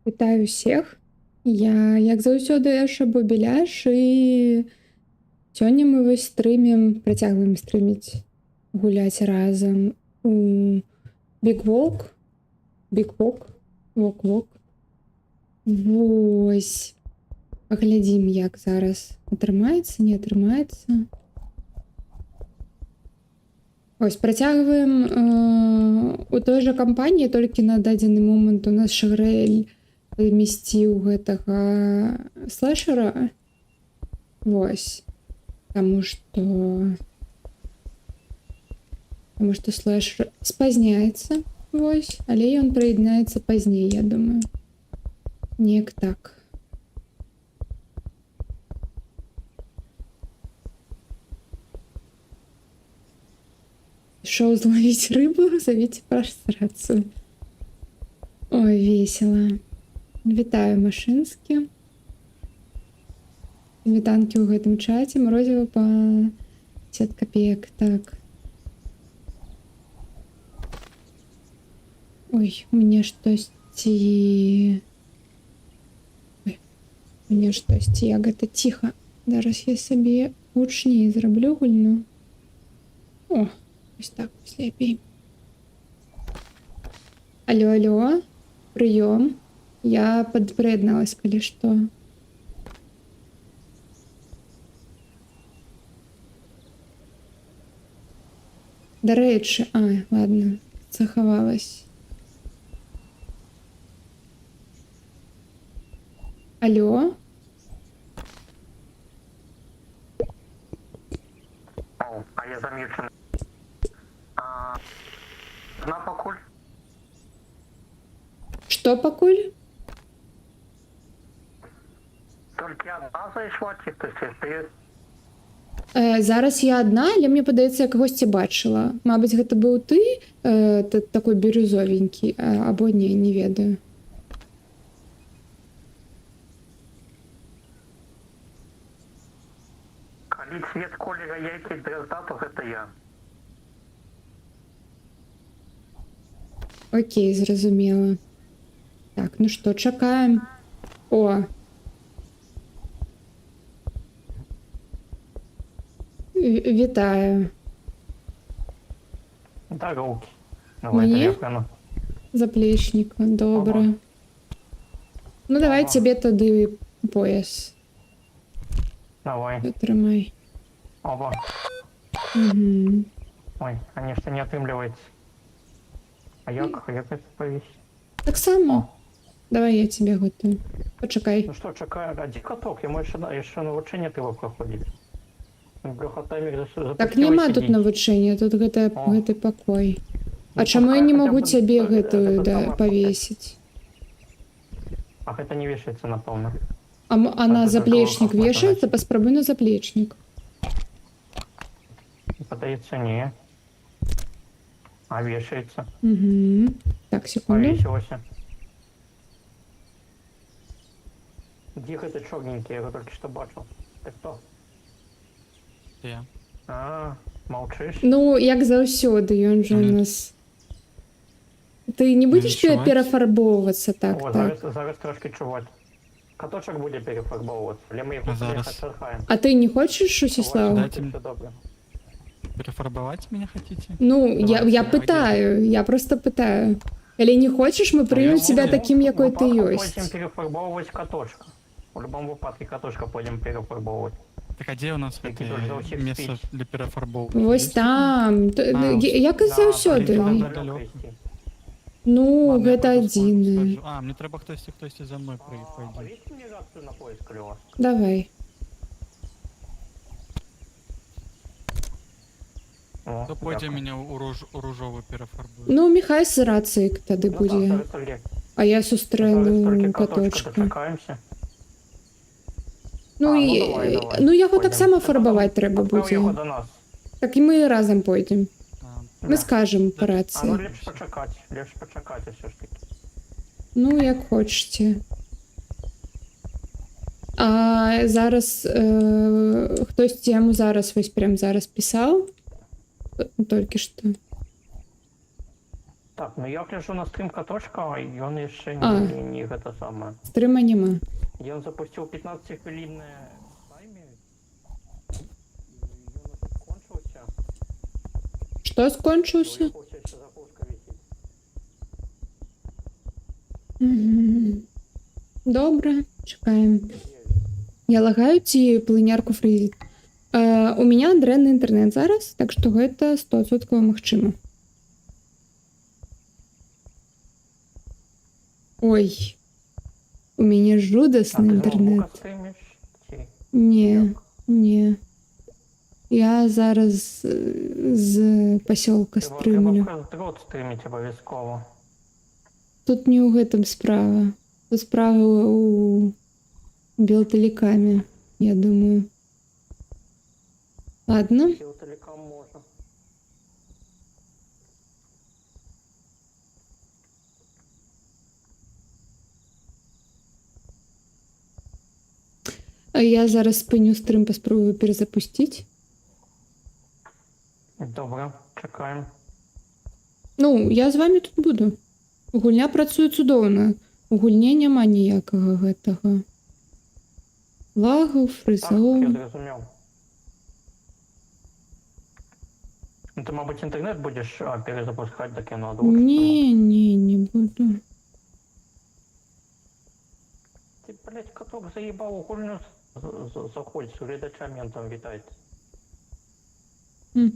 Вітаю усіх. Я, як заўсёды, Эша Бобіляш, і сёння мы вось працягваем стрыміць, гуляць разам у Big Walk. Big Walk. Walk. Вось. Паглядзім, як зараз атрымаецца, не атрымаецца. Ось, працягваем у той жа кампаніі, толькі на дадзены момант у нас Шагрэль місціў гэтага слэшера. Вось. Таму што слэшер спазняецца. Вось. Але ён прыяднаецца пазней, я думаю. Неяк так. Шоу зловить рыбу, зовите прострацию. Ой, весело. Вітаю, Машинскі. Вітанкі ў гэтым чаце. Морозіва па 50 копеек. Так. Ой, мне штосьці... Я гэта ціха. Зараз я сабе гучней зраблю гульну. О, ось так, ось лепей. Алло, прыём. Я прыядналась, калі што. Дарэчы, ладно, захавалась. Алло? А я замечен. Одна пакуль? Што пакуль? Толькі одна зайшла, ці ты? Зараз я адна, але мне падаецца, я кагосьці бачыла. Мабыць, гэта быў ты, такой бірюзовенькі, або не ведаю. Калі цвет колера яйкі дрозда, то гэта я. Окей, зразумела. Так, ну што, чакаем. О! Вітаю. Здоровки. Мне? Заплечнік, добра. Ага. Ну, давай тебе тады пояс. Давай. Атрымай. Оба. Угу. Ой, конечно, не отрымливается. А як это повесить? Так само. Давай я тебе готую. Почекай. Ну что, чакаю, а каток, ему еще навучэнне трэба праходзіць. Так няма тут навучэння, тут гэты пакой. А чаму я не могу цябе гэтую павесіць? А гэта не вешаецца, напэўна. А на заплечнік вешаецца? Паспрабуй на заплечнік. Падаецца, не. А вешаецца. Угу. Так, секунду. Повесілася. Дзе гэта чорненькі, я его только что бачыў. Ты кто? Я. Молчишь? Ну, як заўсёды, ён жа у нас... Ты не будешь перафарбоўвацца так? Зараз трошки чуваць. Каточек буде перефарбовываться, или мы его отшархаем? А ты не хочешь, Усислав? Перефарбовать меня хотите? Ну, я пытаю, я просто пытаю. Или не хочешь, мы примем тебя таким, якой ты есть. Мы пойдем перефарбовывать каточка. В любом выпадке каточка пойдем перефарбовывать. Так а где у нас место для перефарбовки? Вось там. Як і заўсёды. Ну, гэта адзіны. Мне трэба хтосьці за мной пойдзе. Повесьте мне рацию на пояс, калі у вас. Давай. То пойдзе меня у ружовы перафарбуе. Ну, Міхай з рацыі тады будзе. А я сустрэну каточка. Ну, яго таксама фарбаваць трэба будзе. Так і мы разам пойдзем. Мы скажем по рацыі. Ну, лепш пачакаць, усё ж таки. Ну, як хочаце. А зараз хтосьці яму зараз, вось прям зараз пісаў? Толькі што. Так, ну я гляжу на стрим каточка, і він ще А. не це саме. Стрима нема. Ён запустил 15-хвилинный таймер, и он уже скончился. Што У скончыўся? яго ўсё яшчэ запуска вісіць. Мгм. Добра, чакаем. Я лагаю ці плынярку фрызіць? У меня дрэнны інтэрнэт зараз, так што гэта 100% магчыма. Ой, у мяне А жудасны ты інтэрнэт. ноутбука стрыміш? Ці Не, як? не. Я зараз з пасёлка стрымлю. Трэба дрот стрыміць абавязкова. Тут не ў гэтым справа. Тут справа ў Белтэлекаме, я думаю. Ладно. Телеком можна. А я зараз спыню стрым, паспробую перезапусціць. Добра, чакаем. Ну, я з вами тут буду. Гульня працуе цудоўна. У гульне няма ніякага гэтага. Лагаў, Так, я фрызоў. зразумеў. Ну, ты, мабуть, інтернет будеш перезапускати до кіно двох. Не буду. Ти, блядь, каток заїбав у гульню. Заходь, з глядачами там вітайте. М.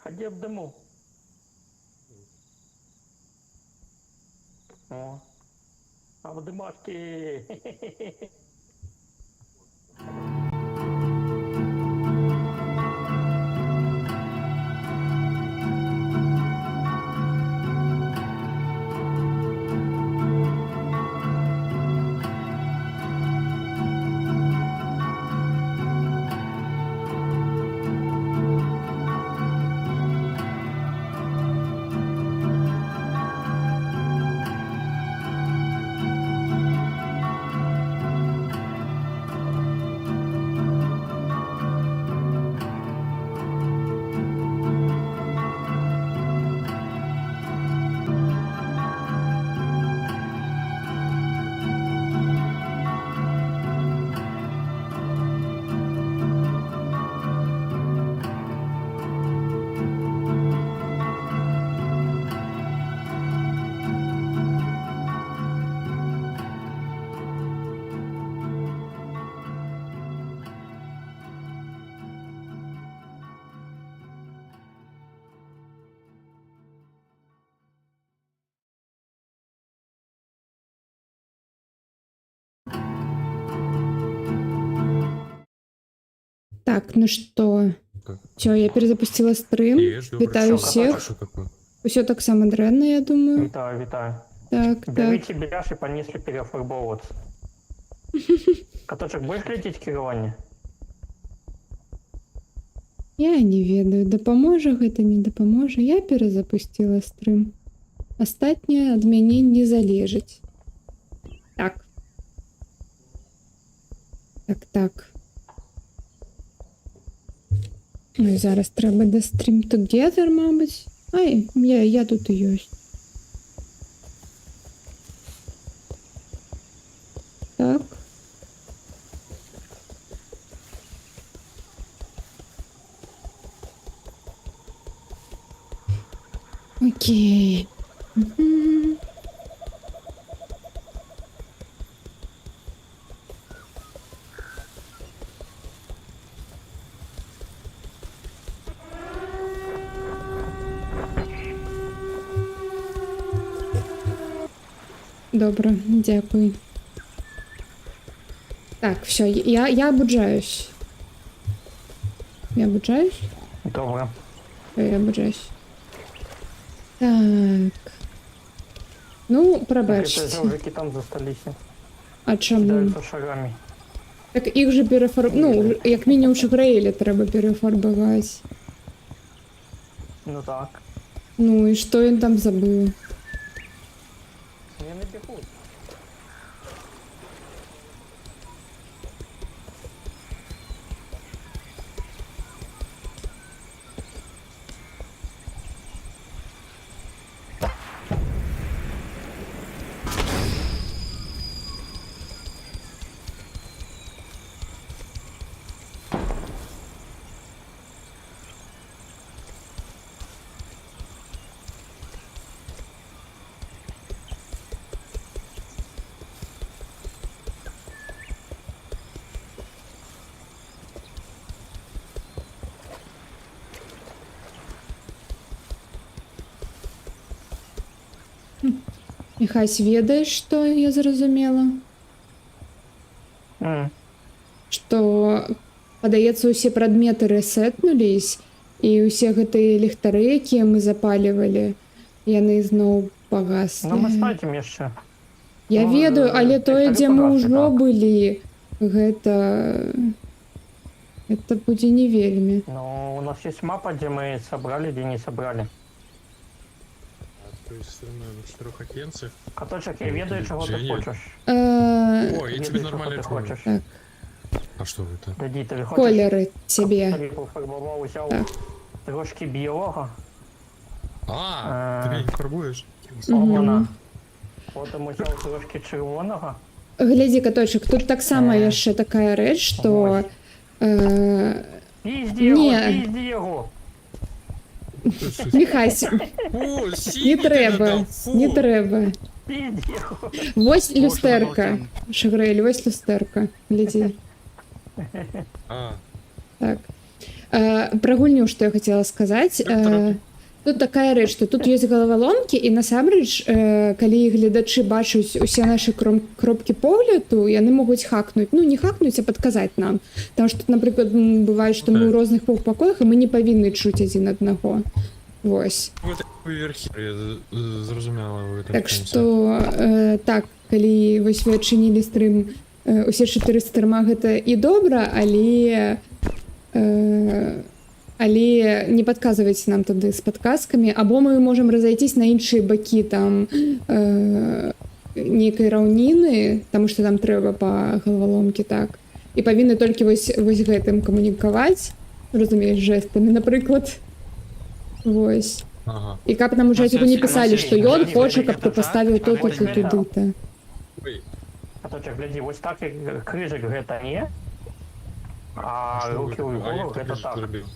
Ході в диму. О. А в димашки. Так, ну что? Так. Все, я перезапустила стрим. Есть, добре. Вітаю Що, всіх. Що таке? Усё так само дрэнна, я думаю. Вітаю, вітаю. Так, так. Берите беляш и понесли перефарбовываться. Каточек, будешь глядеть керование? Я не ведаю, дапаможа гэта, не дапаможа. Я перезапустила стрим. Астатняе ад мяне не залежыць. Так. Так, так. Ну і зараз треба до Stream Together, мабуть. Ай, я тут і ёсць. Так. Окей. Мгм. Добре, дякую. Так, все, я обуджаюсь. Я обуджаюсь? Добре. Я обуджаюсь. Так. Ну, Це пробачте. жовжики там засталися. А чому? Кидаються шарами. Так їх же Ну, як мінімум Шаграїля треба перефарбувати. Ну так. Ну і що він там забив? Вони не бігуть. Міхась, ведаєш, що я зрозуміла? Что, падаецца, усе прадметы рэсетнулись, і ўсе гэтыя ліхтары, якія мы запалівалі, яны зноў пагаслі. Ну, мы спадзім яшчэ. Я ну, ведаю, але тое, ліхтары дзе мы пагаслі, ўжо так. былі, гэта будзе не вельмі. Ну, у нас есть мапа, где мы собрали, где не собрали. То есть все равно на 4 окенцах. Каточек, я ведаю, чего ты Женя. хочешь. О, я Ведаю, тебе чего нормально ты помню. хочешь. Так. А что это? Тоді ти хочеш, Колеры тебе. щоб я пофарбував, взяв Так. трошки білого. А, ты меня не фарбуешь? Вона. Потім взяв трошки червоного. Глядзі, каточак, тут таксама яшчэ такая рэч, што... Пізді його, Ні. пізді його. Міхась, О, не синий ты трэба, надал, фу. не трэба. Пізді його. Вось Боже, люстэрка. Балкан. Шаграэль, вось люстэрка. Глядзі. А, Так. Пра гульню, што я хацела сказаць. Тут такая рэч, што тут ёсць галаваломкі, і насамрэч, калі гледачы бачуць усе нашы кропкі погляду, яны могуць хакнуць. Ну, не хакнуць, а падказаць нам. Таму што, напрыклад, бывае, што мы ў розных пакоях, і мы не павінны чуць адзін аднаго. Вось. вот такой верхи. Я зразумела в этом Так сенсе. што, так, калі вось вы адчынілі стрым, усе 4 стрыма гэта і добра, але не падказвайце нам тады з падказкамі, або мы можам разайціся на іншыя бакі там нейкай раўніны, таму што там трэба па галаваломкі, так. І павінны толькі вось гэтым камунікаваць, разумееш, жэстамі, напрыклад. Вось. Ага. І каб нам уже не пісалі, што ён Гляді, хоча, гляді, каб ты гэта паставіў так, то-то, ось то гэта. туды-то. Ой, Каточек, гляди, ось так і крыжик гэта не. А что руки вы- у а я голову как гэта же так. зробив?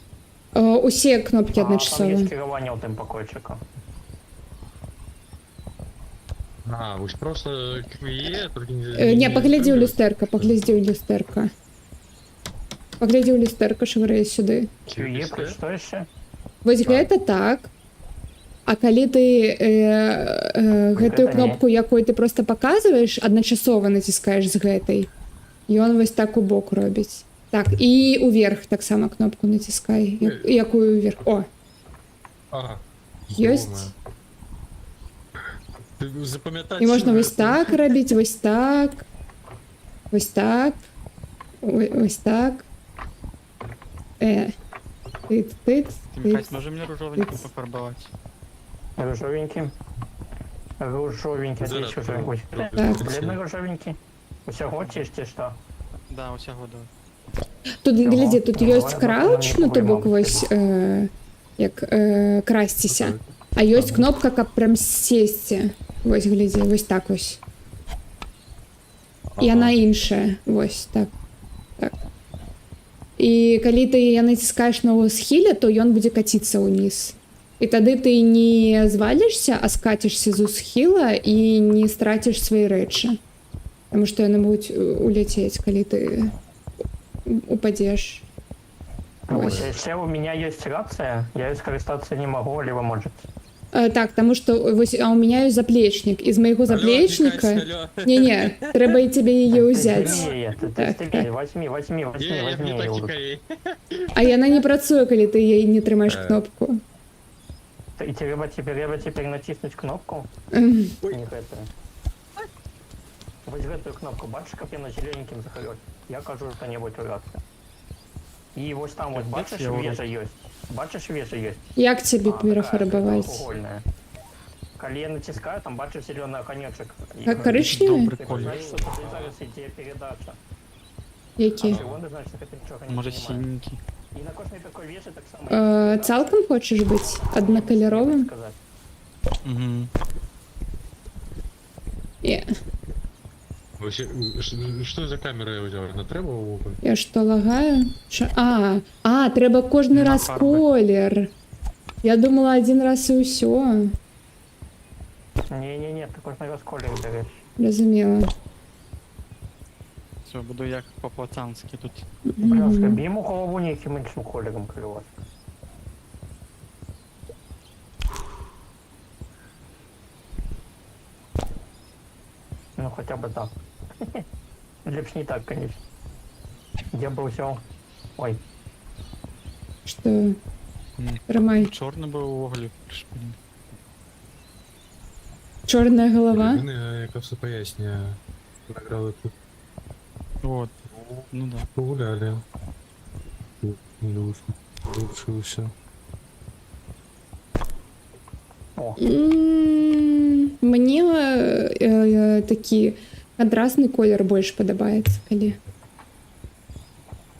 Усе кнопкі А там адначасова. є керування у тим покойчиком. А, ось просто QE, только не... Не, паглядзі ў не люстэрка, паглядзі ў люстэрка. Паглядзі ў люстэрка, шагрэй сюды. QE, плюс що ще? Вось гэта так. А калі ты гэтую Гэта кнопку, якой ты просто паказваеш, адначасова націскаеш з гэтай, ён вось так у бок робіць. Так, і уверх таксама кнопку націскай. Якую уверх? О, Ага. Ёсць. Ё-моё. Ты запамятаць... і можна що вось это? так рабіць, вось так, вось так, вось так. Тыц, тыц, Михась, тыц. може мені ружовеньким пофарбувати? Ружовенький. Ружовенький, Зараз здесь уже. Ой, Так. бледно ружовенький. Усього чи що? Да, усяго, да. Тут, Чого? глядзі, тут Ну, ёсць давай крауч, потім ну то бок поговоримо. вось як красціся. А ёсць кнопка, каб прям сесці. Вось глядзі, вось так вось. І яна іншая. Вось так. Так. І калі ты яе націскаеш на схіле, то ён будзе каціцца ўніз. І тады ты не звалішся, а скацішся з усхіла і не страціш свае рэчы. Таму што яны будуць уляцець, калі ты упадзеш. Ось. Если у меня есть рация, я ей скористаться не могу, или вы можете? Так, таму што вось, а у меня ёсць заплечнік. І з майго заплечніка... Не-не, трэба і цябе яе ўзяць. Так, так. Возьми, возьми, возьми, Я возьми. не её. такие. А яна не працуе, калі ты яе не трымаеш кнопку. И треба теперь натиснуть кнопку. М, Не гэтую. Вось гэтую кнопку, бачиш, каб яна зелененьким захарёт? Я кажу, что-нибудь у рации. И вот там вот, бачиш, я урод. вежа есть. Бачиш, вежа есть. Як цябе Такая перафарбаваць? треугольная. Коли я натискаю, там бачиш зеленый огонечек. А коричневый? Добрый Это колер. значит, что тут зараз идея передача. Які? Червоний, значит, это ничего не Може понимаю. синенький. И на кожній такой вежі так само. Цалкам хочаш быць аднакаляровым? Сказать. Угу. Вообще, что за камера я взял? Не треба око? Я што лагаю? Трэба кожны На раз фарбы. колер. Я думала адзін раз і ўсё. Не-не-не, ты кожний раз колір береш. Разумела. Все, буду як по-пацански тут. Бляшка, бій йому голову ніяким іншим кольором клювати. Ну, хотя бы так. Лепш не так, конечно. Я бы взял... Ой, Што? Трымай. Чорний би у оглі. Чорная голова? Єдине, яка все пояснює. Награли тут. Вот. Ну да. Погуляли. Тут не лучше. о, Мне такі кантрасны колер больш падабаецца, калі.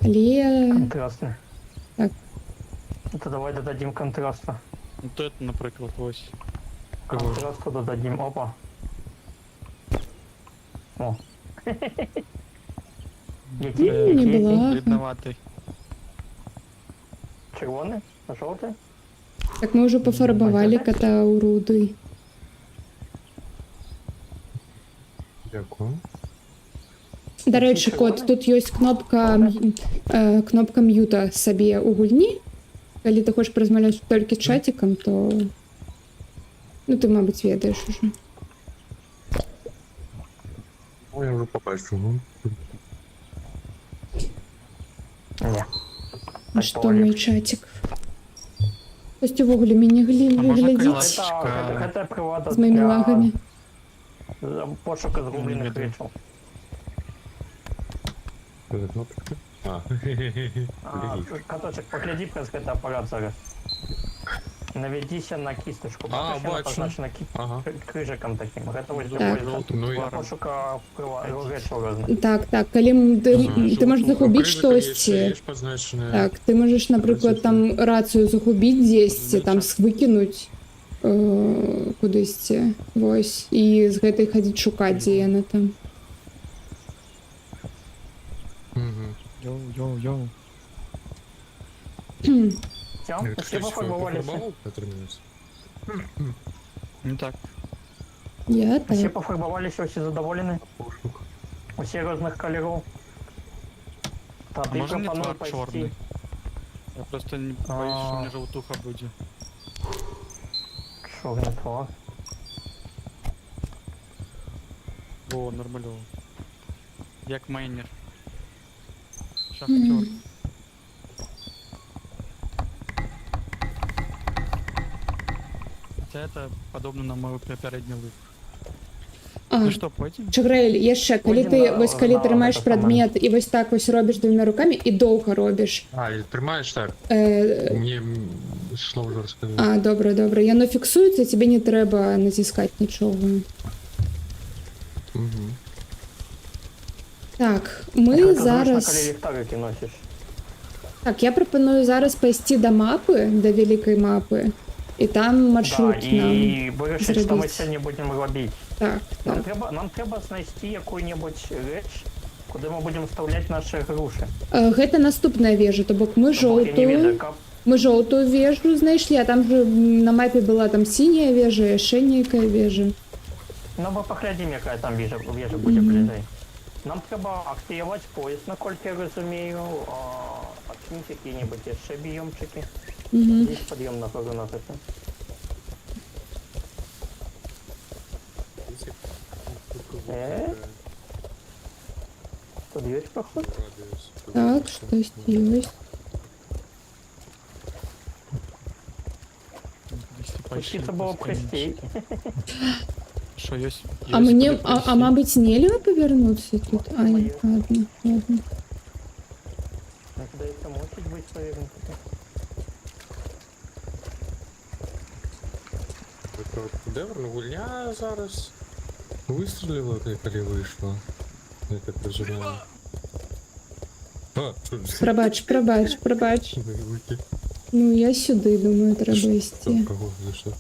Але... контрастный. Так. Это давай додадим контраста. Ну то это, наприклад, ось. Контрасту додадим, опа. О. Який? Неблаго. Бідноватий. Червоний? А жовтий? Так мы ўжо пафарбавалі кота ў руды. Дякую. Дарэчы, кот, тут ёсць кнопка мьюта сабе ў гульні. Калі ты хочаш паразмаўляць толькі чатикам, то... Ну, ты, мабыць, ведаеш ужо. Ну, я вже побачив, ну. Не. А што мой чатик? Хтось увогуле мяне А можна глядзіць кайлась? Гэта прилада з маімі лагамі. пошука Не згублених ведаю. речей. Що за кнопка? А, Каточек, погляди през гэта апарат зараз. Наведися на кісточку. А, Бачиш, вона бачу. позначена ага. крижиком таким. Гэта ось Так. Ну, для я... пошука речей розних. Так, калі ты можаш загубіць штосьці. Є позначене. Так, ты можаш, напрыклад, там рацыю загубіць дзесьці, там выкінуць кудысьці. Вось. І з гэтай хадзіць шукаць, дзе яна там. Угу. Йоу. Все, все пофарбовались. Ну так. Я Все так. пофарбовались, усі задоволені. Усі різних кольорів. Та А ти може не пропонуй твар пойти. чорний? Я просто не боюсь, що мені жовтуха буде. Чорний твар. Во, нормальово. Як майнер. Шахтер. Хотя это подобно на мою попереднюю лык. А, Ну что, пойдем? Чаграэль, яшчэ, калі Пойдзем ты, на- вось калі на трымаеш гэта прадмет і вось так вось робіш двумя рукамі і доўга робіш. А, і тримаєш так? Мені йшло вже розказати. Добра. Яно фіксуецца, цябе не трэба націскаць нічога. Угу. Так, Як ми ти зручно, коли зараз. ліхтарики носиш. Так, я пропоную зараз пойти до мапи, до великої мапи, і там маршрут Да, нам. і вирішити, що ми зробити. сьогодні будемо робити. Так, Нам так. треба знайти яку-небудь реч, куди ми будемо вставляти наші груші. Гэта наступная вежа, то бок мы Я не жоўтую. ведаю, каб Мы жоўтую вежу знайшлі, а там же на мапе была там синяя вежа, яшчэ нейкая вежа. Ну, ми поглядимо, яка там вежа буде ближай. Нам треба активувати поїзд, наскільки я розумію, починити які-небудь ще бійомчики. Угу. Здесь подъем на гору назад. Тут есть поход? Так, штось ёсць. Если Учиться было б простей. Что есть? А мне, мабуть, нельга повернуться тут? А, ні, Моє. ладно, ладно. Когда это может быть повернуто? Девер, гульня зараз вистрілила, коли вийшла. Я так розумію. А, що ж? Пробач. Вики. Ну, я сюди, думаю, треба йти. Кого знайшли?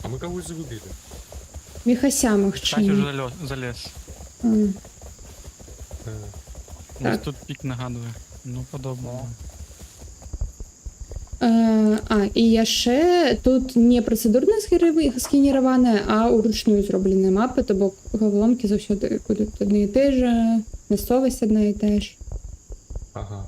А ми когось загубили. Міхася, Кстати, махчині. уже залез. А. У нас Так. тут пик нагадує. Ну, подобно. І яшчэ тут не працэдурна сгенераваная, а ўручную зробленая мапа, то бок галомкі заўсёды будуць адны і тыя жа, мясцовасць адна і тая ж. Ага.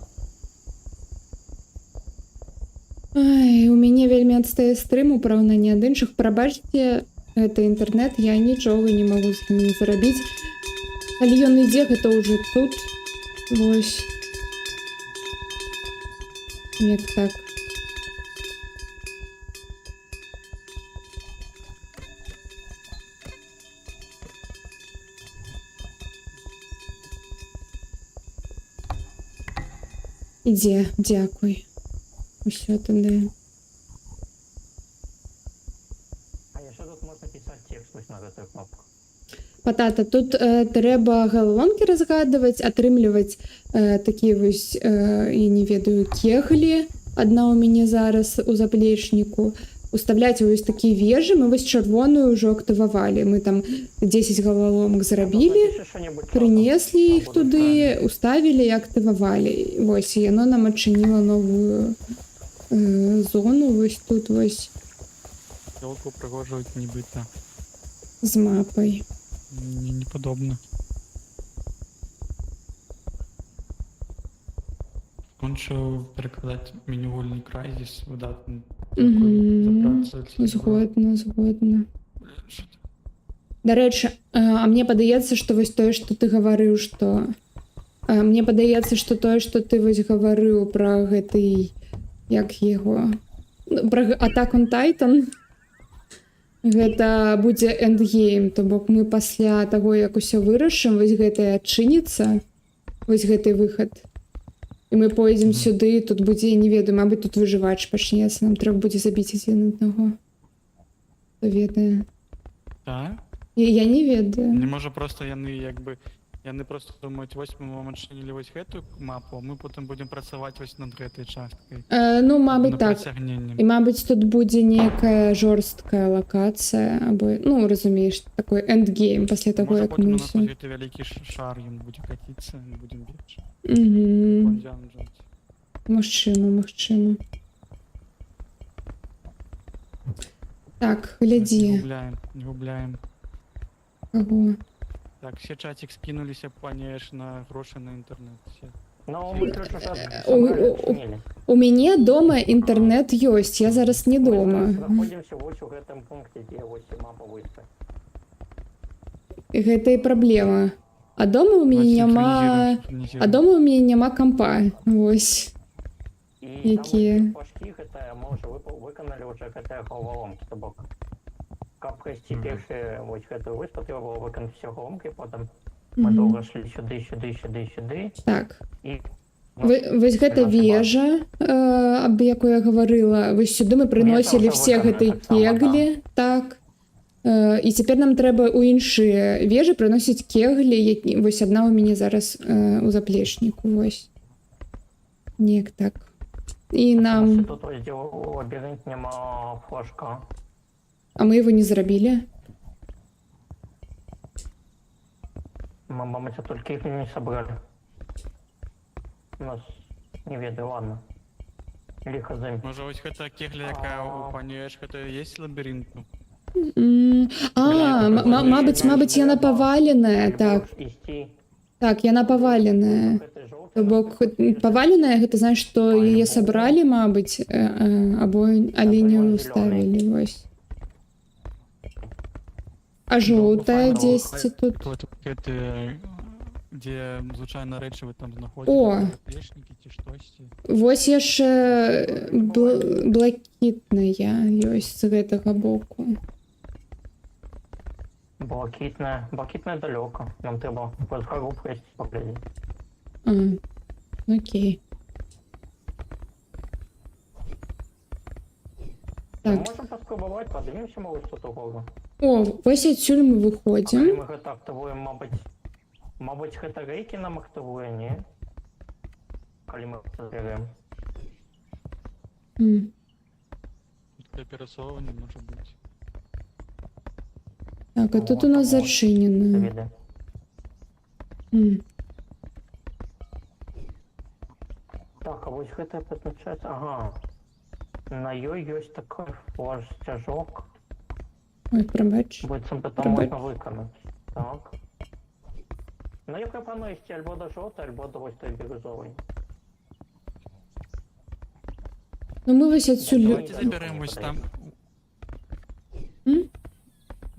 Ай, у мяне вельмі адстае стрым у параўнанні ад іншых. Прабачце, гэта інтэрнэт, я нічога не магу з ім зрабіць. Але ён ідзе, гэта ўжо тут. Вось. Як так. Ідзе, дзякуй. Усё тады. А еще тут можно писать текст вось на эту кнопку. Патата, тут трэба галонкі разгадваць, атрымліваць такія вось, я не ведаю, кеглі. Адна ў мяне зараз у заплечніку. Уставляць вось такія вежы, мы вось чырвоную ўжо актывавалі. Мы там 10 галаломак зрабілі, прынеслі іх туды, уставілі і актывавалі. Вось, і яно нам адчыніла новую зону, вось тут вось, Елку пригожують нібито. з мапай. Мені не подобно. Кончу перекладати мінігольний крайзіс, видатний. Мгм. Згодна. Що ти? Дарэчы, а мне падаецца, што вось тое, што ты гаварыў, што... Мне падаецца, што тое, што ты вось гаварыў пра гэты... Як яго? Пра Attack on Titan. Гэта будзе эндгейм, то бок мы пасля таго, як усё вырашым, вось гэтае адчыніцца, вось гэты выхад. І мы пойдзем сюды, тут будзе, я не ведаю, мабыць, тут выжывач пачнецца, нам трэба будзе забіць адзін аднаго. Хто ведае? Так? Я не ведаю. Не може просто яны просто думаюць, вось мы вам адчынілі вось гэту мапу, а мы потым будзем працаваць вось над гэтай часткай. Ну, мабыць, Над так. працягненнем. І, мабыць, тут будзе нейкая жорсткая лакацыя, або, ну, разумееш, такой эндгейм пасля таго, Можа як потым мы у нас ўсё. гэты вялікі шар, ён будзе каціцца, мы будзем бегчы. Мгм. Дзянжаць. Магчыма. Так, глядзі. Не губляем. Каго? Так, все чатик скинулись, поняешь, на гроши на интернет. Все. Ну, мы, короче, сейчас у- У мяне дома інтэрнет ёсць, я зараз не дома. Находимся вось у гэтым пункте, где вось мапа выставлена. Гэта і праблема. А дома у мяне няма... А дома у мяне няма кампа. Вось. И Якія? там пашки, гэта мы уже выканали уже гэтыя головоломки, то бок. Каб прайсці першы вось гэтую выспу, трэба было выканаць все головоломки, потом мы Мгм. долго шли сюды. Так. И Вось гэта вежа, аб якой я гаварыла. Вось сюды мы прыносілі тоже все выканана гэтай таксама, кеглі. Так. І цяпер нам трэба ў іншыя вежы прыносіць кеглі, які вось адна ў мяне зараз у заплечніку, вось. Неяк так. І Потому нам... что тут ось дзе лабіринт нема флажка. А мы его не зрабілі? Мы, мабуть, толькі їх не собрали. У нас не ведаю, ладно. Ліха зим. Може ось гэта кегля, якая у пані Эшка, то есть лабіринту? Мабыць, яна паваленая, так. Ісці. Так, яна паваленая. Гэты жоўты, То бок, паваленая, гэта значит, што яе сабралі, мабыць, або але не ўставілі, вось. А жоўтая дзесьці тут? Вот гэты, дзе звычайна рэчывы там О! знаходзяцца, заплечнікі ці штосьці. Вось яшчэ блакітная ёсць з гэтага боку. Блакітная. Блакітная далёка. Нам трэба праз гару прайсці паглядзець. Окей. Мы Так. можам паспрабаваць, падымемся мы вось тут угору. О, вось адсюль мы Калі выходзім. мы гэта актывуем, мабыць, гэта рэйкі нам актывуе, не? Калі мы гэта забярэм. Тут перасоўванне можа быць. Так, а тут у нас зачынена. Віды. Так, а вось гэта пазначаецца... Ага. На ёй ёсць такой флаж-сцяжок. Ой, прабач. Быццам бы там Прабач. можна выканаць. Так. Ну, я прапаную ісці альбо да жоўтай, альбо да вось той бірюзовай. Ну мы вось адсюль... Давайте забярэм вось там. М?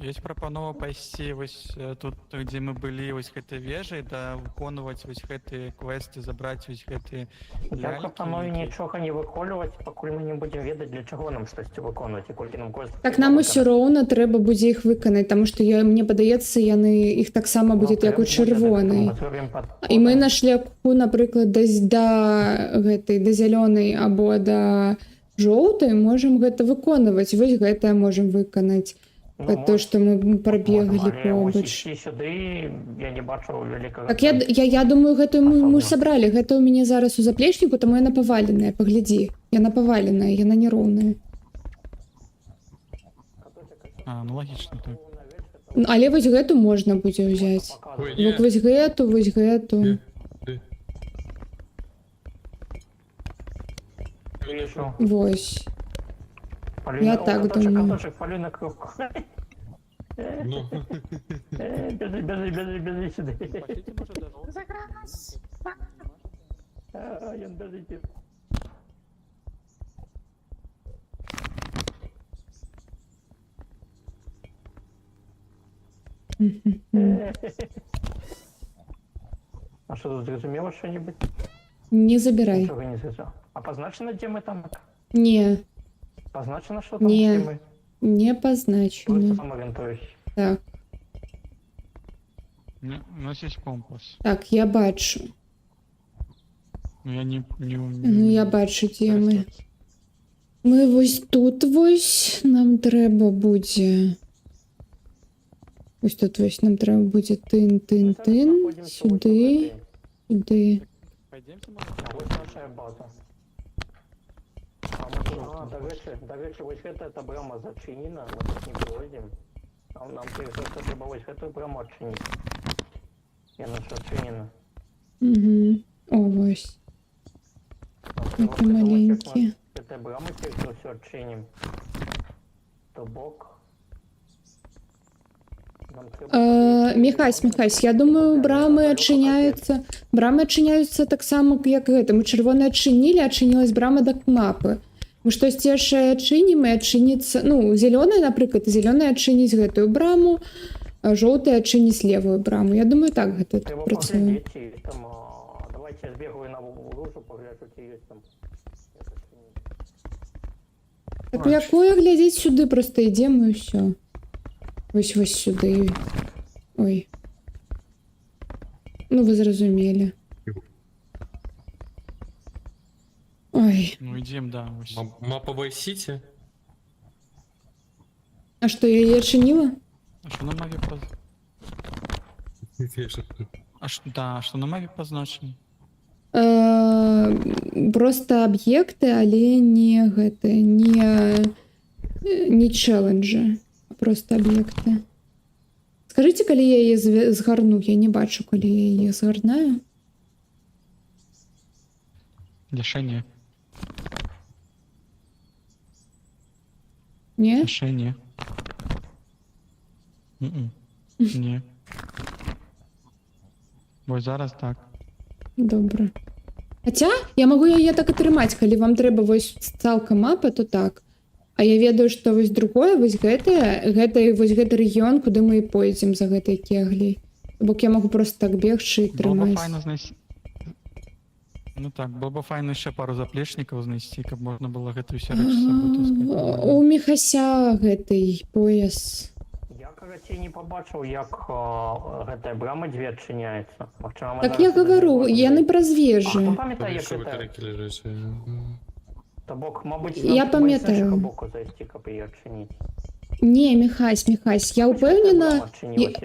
Ёсць прапанова пайсці вось тут, дзе мы былі, вось гэтай вежай, да выконваць вось гэтыя квесты, забраць вось гэтыя Я лялькі, прапаную якія- нічога не выконваць, пакуль мы не будзем ведаць, для чаго нам штосьці выконваць, і колькі нам квест... Так нам усё роўна трэба будзе іх выканаць, таму што мне падаецца, яны іх таксама будзе як у чырвонай. І мы на шляху, напрыклад, да зялёнай або да жоўтай можам гэта выконваць. Вось гэта можам выканаць. То, што мы прабеглі побач. Сюды я не бачу вялікага... Так я думаю, гэтую мы ж сабралі. Гэта ў мяне зараз у заплечніку, таму яна паваленая. Паглядзі. Яна паваленая, яна нероўная. А, ну лагічна так. Але вось гэту можна будзе ўзяць. Ой, Вот вось гэту, вось гэту. Вижу. Вось. Полина, Я так думаю. Каточек, Полина круг. Ну, Бежи сюда. Пашліце, можа, да жоўтай? Заграз. Ян, бежите. А что тут зразумела что-нибудь? Не забірай. Ничего не зразумела. А позначено, где мы там? Не, Позначено, что там, Не. где мы? не Просто пазначена. сам ориентуюсь. Так, Ну, у нас есть компас. так, я бачу. Ну, я не Ну, я бачу, дзе мы. Мы вось тут вось, нам трэба будзе. Вось тут вось нам трэба будзе тын-тын-тын, сюды, сюди. Пойдемте, може, А вот наша база. До речі, ось эта брама зачинена, ми тут не пройдемо. Нам треба ось эту браму відчинити. І наша відчинена. Угу. О, вось. Які маленькі. Этой брамы тільки все відчинимо. То бок. Нам треба... Міхась, я думаю, брамы адчыняюцца таксама, як гэта. Мы чырвоны адчынілі, адчынілась брама да мапы. Мы штосьці яшчэ адчынім і адчыніцца... Ну, зялёная, напрыклад, зялёная адчыніць гэтую браму, а жоўтая адчыніць левую браму. Я думаю, так гэта тут Треба працуе. поглядеть, и там, давайте я сбегаю на лужу, погляжу, где есть там. Так якое глядзець сюды, проста ідзем і ўсё. Вось сюды. Ой. Ну, вы зразумелі. Ой. Ну, ідзем, да. Ось. Мапа Vice City? А что, я ее отчинила? А що на мапі да, що на мапі позначено? Просто объекты, але не гэта, не челленджи, а просто объекты. Скажите, калі я її згарну, я не бачу, калі я її згарнаю. Рішення. Не? Рішення. Ні. Ось зараз так. Добре. Хаця, я магу яе так атрымаць, калі вам трэба вось цалкам мапа, то так. А я ведаю, што вось другое, вось гэты рэгіён, куды мы і пойдзем за гэтай кегляй. Бок я магу просто так бегчы і Было б трымаць. файно знайсці. Ну так, было б файно яшчэ пару заплечнікаў знайсці, каб можна было гэтую ўсё рэч з сабой таскаць. У Міхася гэтый пояс. Я, карацей, не побачив, як гэтая брама дзве адчыняецца. Магчыма, мы Так зараз я туды не гавару, зможам яны зайти. праз А вежы. хто памятае, як Що гэта? батарейки лежать? То бок, мабуть, Я пам'ятаю. з боку зайсці, каб її адчиніць. Не, Міхась, я ўпэўнена,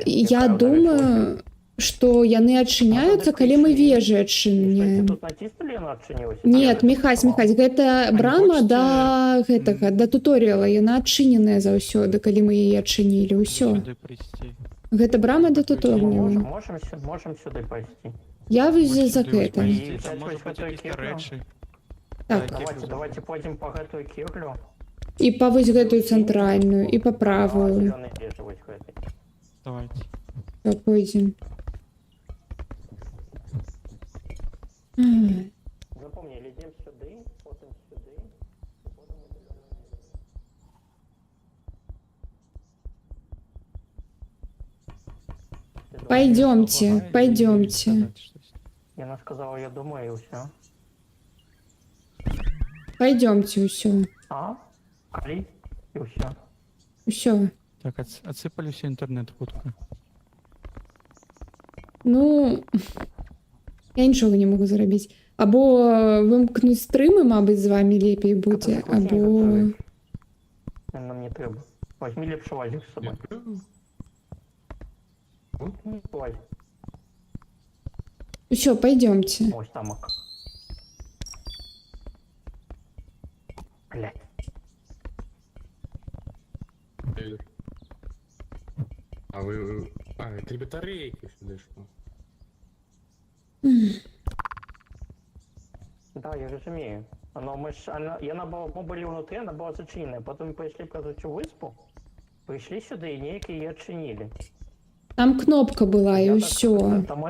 я думаю, што яны адчыняюцца, калі мы вежы Вы адчыняем. тут натиснули, яна адчынілася? Нет, Міхась, гэта брама да гэтага, да туторыяла, яна адчыненая заўсёды, калі мы яе адчынілі, ўсё. Сюди прийсці. Гэта брама да Можем туторыяла. можем сюди пайсці. Я вось Вось за сюди ось гэтым. прийсці, І там може щось бути таке, якісь ну. речі. Так, Давайте пойдем по гэтую кеглю. і па вось гэтую цэнтральную, і па правую. Зелёный вежы вось гэтай. Давайте. Всё, пойдзем. Ай. Запомнили, йдемо сюди, потім сюди, і потім у зелений вежі. Ти думаєш, Пойдемте, Ага, і пойдемте. сказати щось. Яна сказала, я думаю, і все. Пойдемте, усё. А? Калі? І все. Усё. Так, отсипали все інтернет хутко. Ну, я нічого не можу зробити. Або вимкнуть стрими, мабуть, з вами лепей буде, або... Нам не треба. Возьми ліпше вазик з собою. Не плазь. Все, пойдемте. Ось тамок. Блядь. А вы... А, это батарейки сюда что? Да, я розумію. Но ми ж, ми були внутрі, вона була зачинена. Потім ми прийшли про цю виспу, прийшли сюди і ніякі її відчинили. Там кнопка була, і все. Тому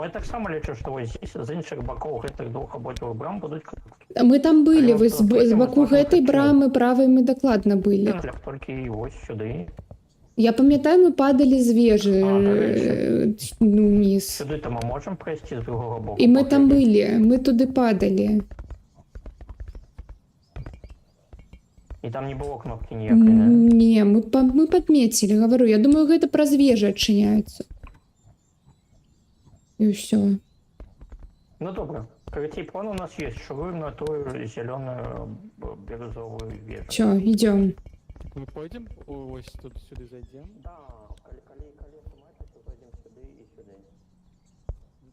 я так само лічу, що ось здесь, з інших боків гэтых двох ободьових брам будуть кнопки. Ми там були, я ви просто з прийдемо, боку зможемо гэтай відчинити. брами правої ми докладно були. Тільки і ось сюди. Я пам'ятаю, ми падали з вежі А, до речі. ну, вниз. Сюди то ми можемо пройти з другого боку. І ми там поки- були, ми туди падали. І там не було кнопки ніякої, не? Не, мы подметили, говорю. Я думаю, гэта праз вежы адчыняецца. І ўсё. Ну добре. Короче, план у нас есть. Шуруем на ту зеленую бирюзовую вежу. Всё, идём. Так ми пойдемо, ось тут сюди зайдемо. Да, коли сумаєте, то зайдемо сюди і сюди.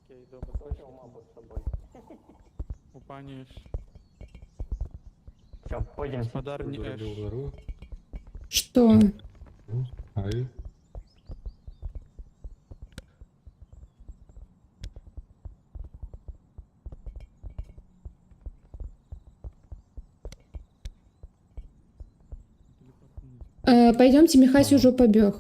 Окей, добре. Хочемо мапу з собою. У пані ж Все, пойдемо. господарні Еш. Что? Ай. Пойдемте, Михась уже побег.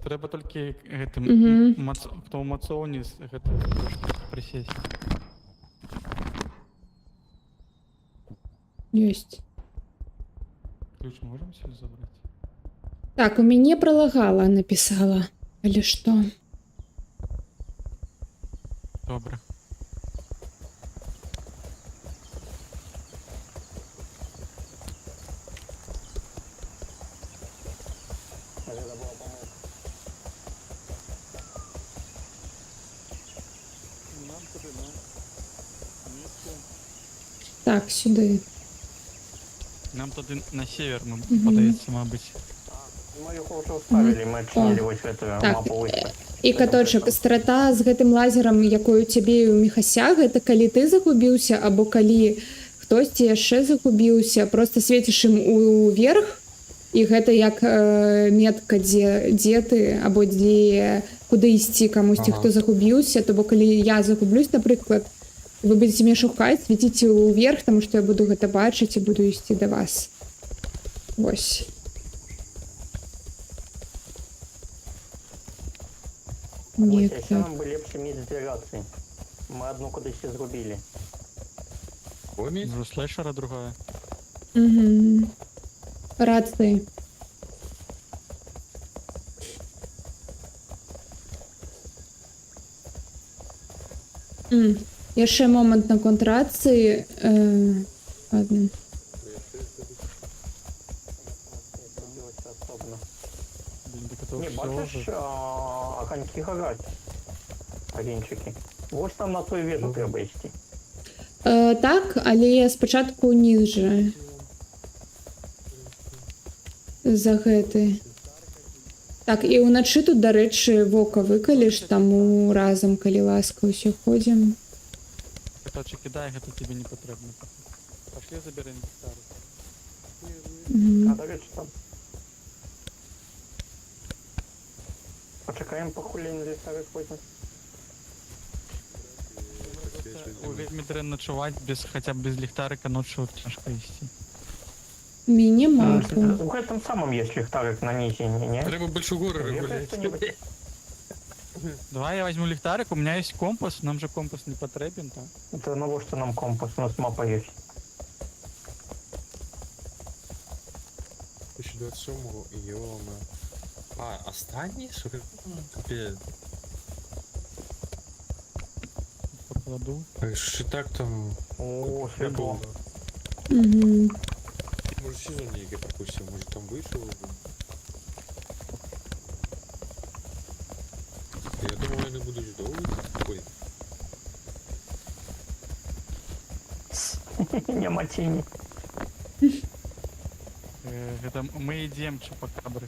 Треба тільки гэтым Мгм. в тому мацоўні гэта присесть. Есть. Ключ можем себе забрать? Так, у меня пролагала, написала. Или что? Добре. Нам туди, Так, сюда. Нам туди на север, Мгм. подається, мабуть. Мы его уже уставили, мы отчинили вот эту Так. мапу выше. І каточак, страта з гэтым лазерам, якой у цябе і ў Міхася, гэта калі ты загубіўся, або калі хтосьці яшчэ загубіўся, просто свеціш ім уверх, і гэта як метка, дзе ты, або дзе куды ісці камусьці, хто загубіўся, то бо калі я загублюсь, напрыклад, вы будзеце мяне шукаць, свеціце ўверх, таму што я буду гэта бачыць і буду ісці да вас. Вось. Ось, а Неяк ще так. нам би ліпше міць з делегації. Ми одну кудись ще зробили. Помнить? З слешера другая. Угу. Рацыі. Яшчэ момант на контрацыі. Ладно. Зробилося особливо. Блін, так это Не, все бачиш, вже. огоньки горять. Огінчики. Ось там на той вежу треба йти. Так, але спачатку ніжэ. За гэты. Так, і ўначы тут, дарэчы, вока выкаліш, таму разам, калі ласка, ўсе ходзім. Каточек кидай, гэта тебе не патрэбна. Пошли заберем старый. Мгм. А до речі там. Почекаємо по хулі зі старих потім. У Ведьмитрен ночевать без, хотя бы без ліхтарика ночью тяжко істи. Міні-мапу. В этом самом есть ліхтарик на низі, не? Треба большую гору Є гулять. хто-небудь? Давай я возьму ліхтарик, у меня есть компас, нам же компас не потребен, так? Это ну що нам компас, у нас мапа є. 2027-го, йома. А, останній? Що ти? Капець. Покладу. А що так там О, не світло. було? Угу. Може сезон який пропустив, може там вийшов вже? Я думаю, я не буду довго. Ой, Нема тіні. Это мы идем, чупакабры.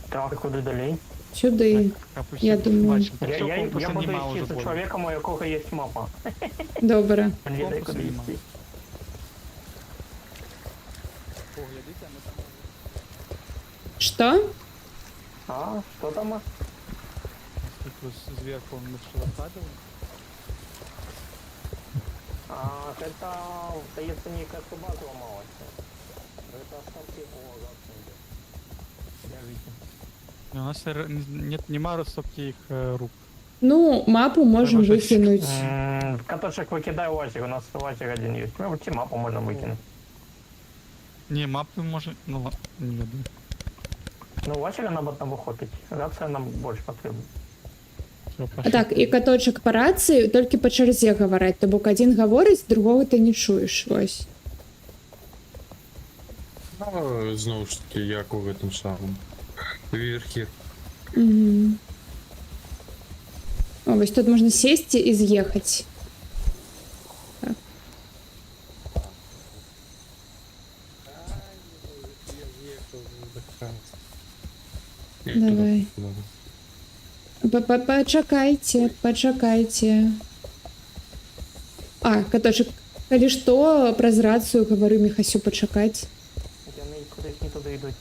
Так, куди далі? Сюди. Я думаю. Я буду йти за чоловіком, у якого є мапа. Добре. Він відає, Компас куди нема. йти. Що? А, що там? Сверху мы что накладываем. А, это, здається, ніяка труба зламалася. Это останки его Я видел. У нас нет нема таких рук. Ну, мапу можемо Треба щось- викинути. Каточек выкидай лазер, у нас лазер один есть. Ну, вот мапу можно выкинуть. Не, мапы может, ну ладно, не веду. Ну, лазера нам одного хопить. Рация нам больше потребна. Всё, А пошли. так, і каточок по рації тільки по черзі говорить, то бок один говорить, другого ти не чуєш. Ось. ну, знову ж таки, як у этом самому. Вверхі. Угу. О, ось тут можна сісти і з'їхати. Давай. Почакайте, почакайте. А, каточек, калі што, праз рацыю гавару Міхасю пачакаць. Яны кудись не туди йдуть.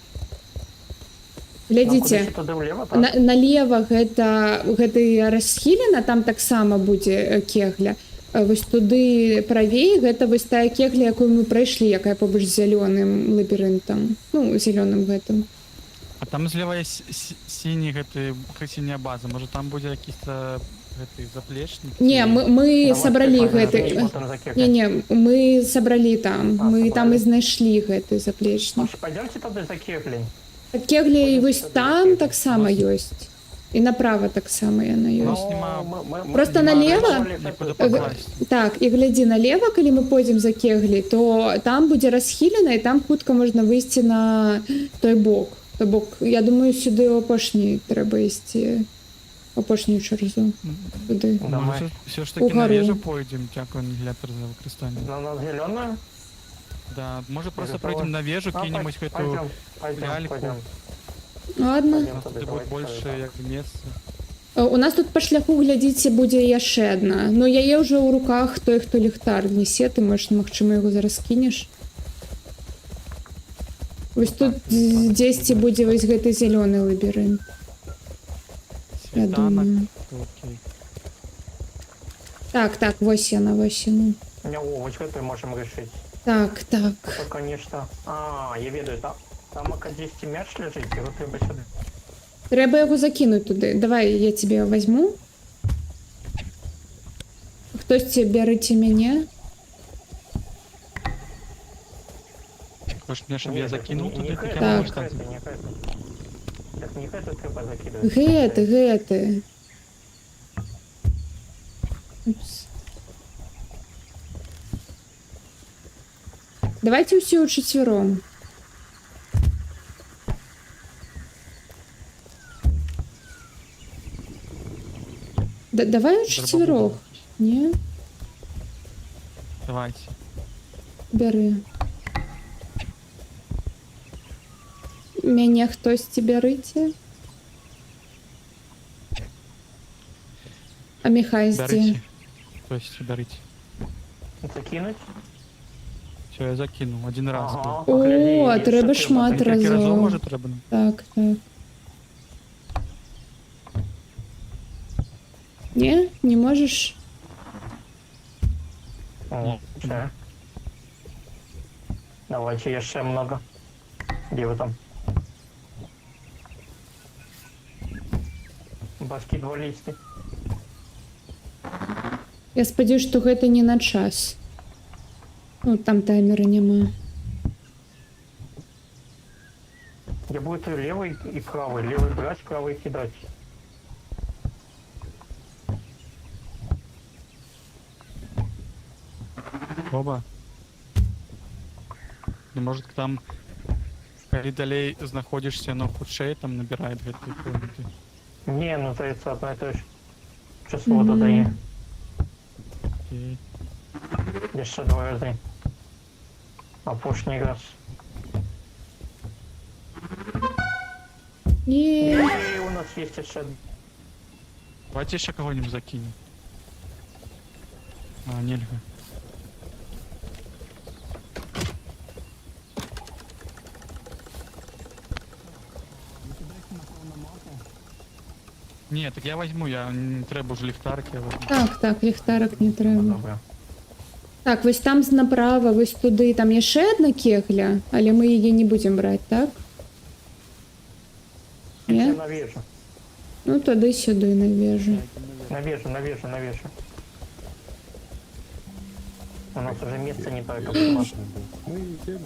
Глядзіце, Нам кудись туди влево, так? налево гэта і расхілена, там таксама будзе кегля. Вось туды правей, гэта вось тая кегля, якую мы прайшлі, якая побач з зялёным лабірынтам. Ну, зялёным гэтым. А там злева есть синий, гэты, синяя база, может там будет какие-то гэты заплечники? Не, мы сабралі гэты. Не, мы сабралі там. Мы там і знайшлі гэты заплечнік. Маш, пойдемте туди за кеглей. Кегля і вось там таксама ёсць. І направа таксама яна Ну, ёсць. нема- Просто нема налево? речі, нікуди попасть. Так, і глядзі налево, калі мы пойдзем за кеглі, то там будзе расхілена, і там хутка можна выйсці на той бок. То бок, я думаю, сюды ў апошні трэба ісці. Апошнюю чарзу. Туди. Да, Може, все ж таки на Угору. вежу пойдем, дякую анігілятор за використання. На нас зеленую? Да, може просто Готово. пройдем на вежу, кинемось в эту... Пойдем, ляльку. пойдем. Ладно. У Пойдем нас туди, тут давайте буде більше туди. як місце. У нас тут по шляху, глядіться, буде яшчэ одна. Ну, яе ўжо ў руках той, хто ліхтар несе, ты можаш, магчыма, яго зараз кинеш. Вось Ну тут так, ну так, дзесьці буде. будзе вось гэты зялёны лабірынт, я Світанок, думаю. окей. Так, вось яна, вось яна. Не, о, вот это можем решить. Так. Это, конечно... я ведаю, там ока 10 мяч лежит, его треба сюда. Трэба яго закінуць туды. Давай я тебе возьму. Хтосьці бярыце мяне. Хочеш мене, щоб я закинув туди, не так я Так. можу так. Так, не это треба закидывать. Гэты. Упс. Давайте ўсе ўчацвяром. Давай ўчацвярох. Не? Давайте. Бяры. Мяне хтосьці бярыце? А Міхай дзе? Берите. То есть берите. Закинуть? Все, я закинул. Один раз. Ага, О, погляди, треба що шмат треба. Такі разом разом. може треба? Так. Не можеш? О, все. Давайте еще много. Где вы там? Баскетболисты. Я спадзяюсь, што гэта не на час. Ну, там таймера няма. Где будет левый и правый? Левый брать, правый кидать. Оба. Ну, может, там калі далей знаходишься, но хутчэй там набирает гэтые комнаты. Не, ну это одно и то же. Число додає. Окей. Еще 2 рази. Опошний раз. Не. И у нас есть еще... Давайте еще кого-нибудь закинем. А, нельзя. Ні, так я возьму, я не треба уже ліхтарки, я возьму. Так, ліхтарик не треба. Добре. Так, вось там направа, вось туды, там яшчэ одна кегля, але мы яе не будзем браць, так? Я Не? навижу. Ну, тады сюды на вежу. Навижу. У нас уже место не так, как у нас.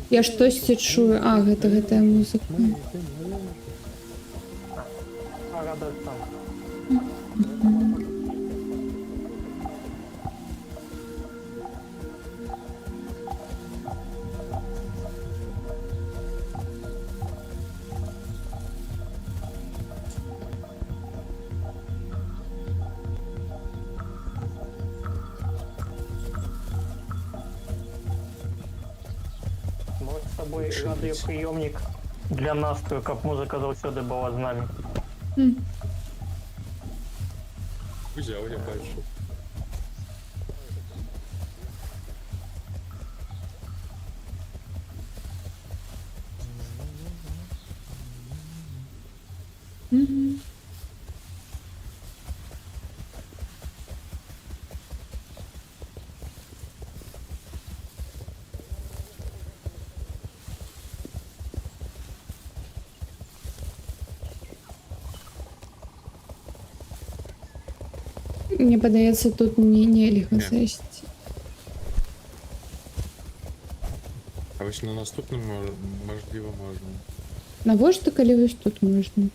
Я штосьці чую. А, гэтая музыка. Рада там. Мы с тобой радиоприемник для настрою, как музыка завсёды была з нами. Взяв, я бачу. Мгм. Мне падаецца, тут нельга Не. сесці. А ось на наступному можливо можна. Навошта, калі вось тут можна?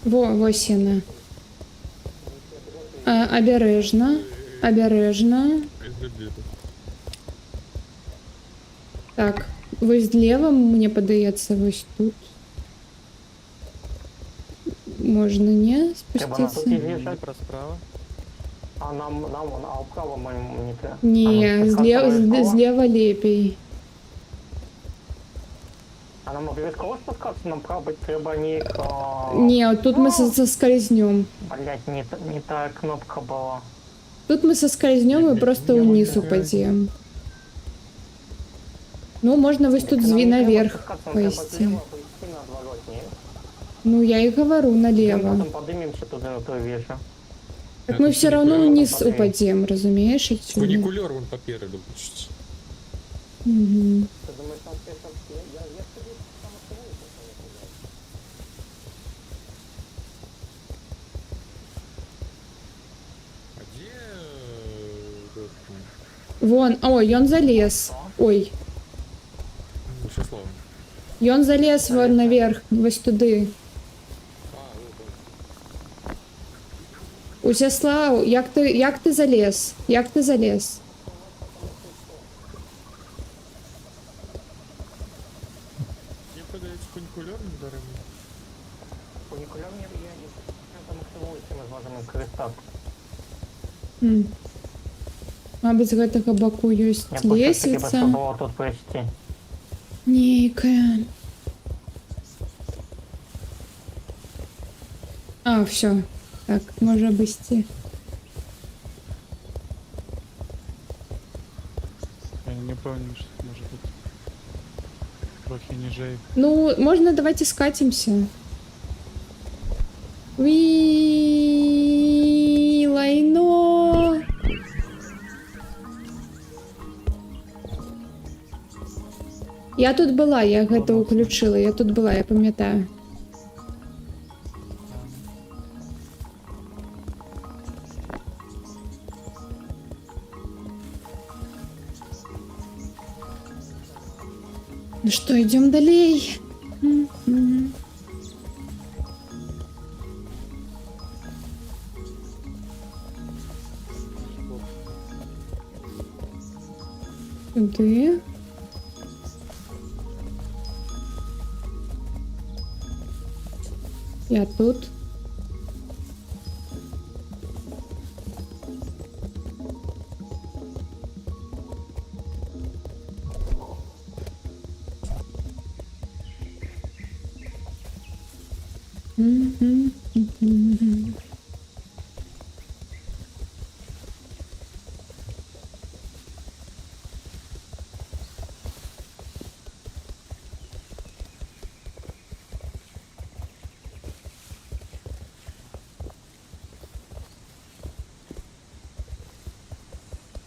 Вось яна. Абярэжна. Абярэжна. Зробили. Так, вось злева, мне падаецца, вось тут. Можна не Треба на тут спусціцца? їжджати. Про справа. А а вправо ми не треба. Не, злева лепей. А нам обов'язково спускатися, нам правда треба не... Не, от тут ми соскользнем. Блять, не та кнопка була. Тут мы соскользнем и просто вниз упадем. Ну, можно вось тут наверх пойти. Ну, я и говорю, налево. Потом поднимемся туда, на ту вежу. Так мы все равно вниз упадем, разумеешь, отсюда. Фуникулер вон попереду получится. Мгм. Ты думаешь, там спешно? Я собі там остановився. А где... Вон, ой, он залез. Ой, Вячеслав? он залез вон наверх, вось туды. А, вот. Усяслав, як ти залез? Як ти залез? Мне подається фуникулер не даремно. Фуникулер я там активуюся, ми зможемо користатися. Мабуть, з гэтага боку ёсць Я просто таки лесвіца. було тут пройти. Нейкая. А, все. Так, можна бысти. Я не помню, что может быть трохи ниже. Ну, можно давайте скатимся. Уи, лайно. Я тут была, я гэта уключила. Я тут была, я памятаю. Ну что, идем далей. Мгм. Туди. Я тут. Мгм, мгм.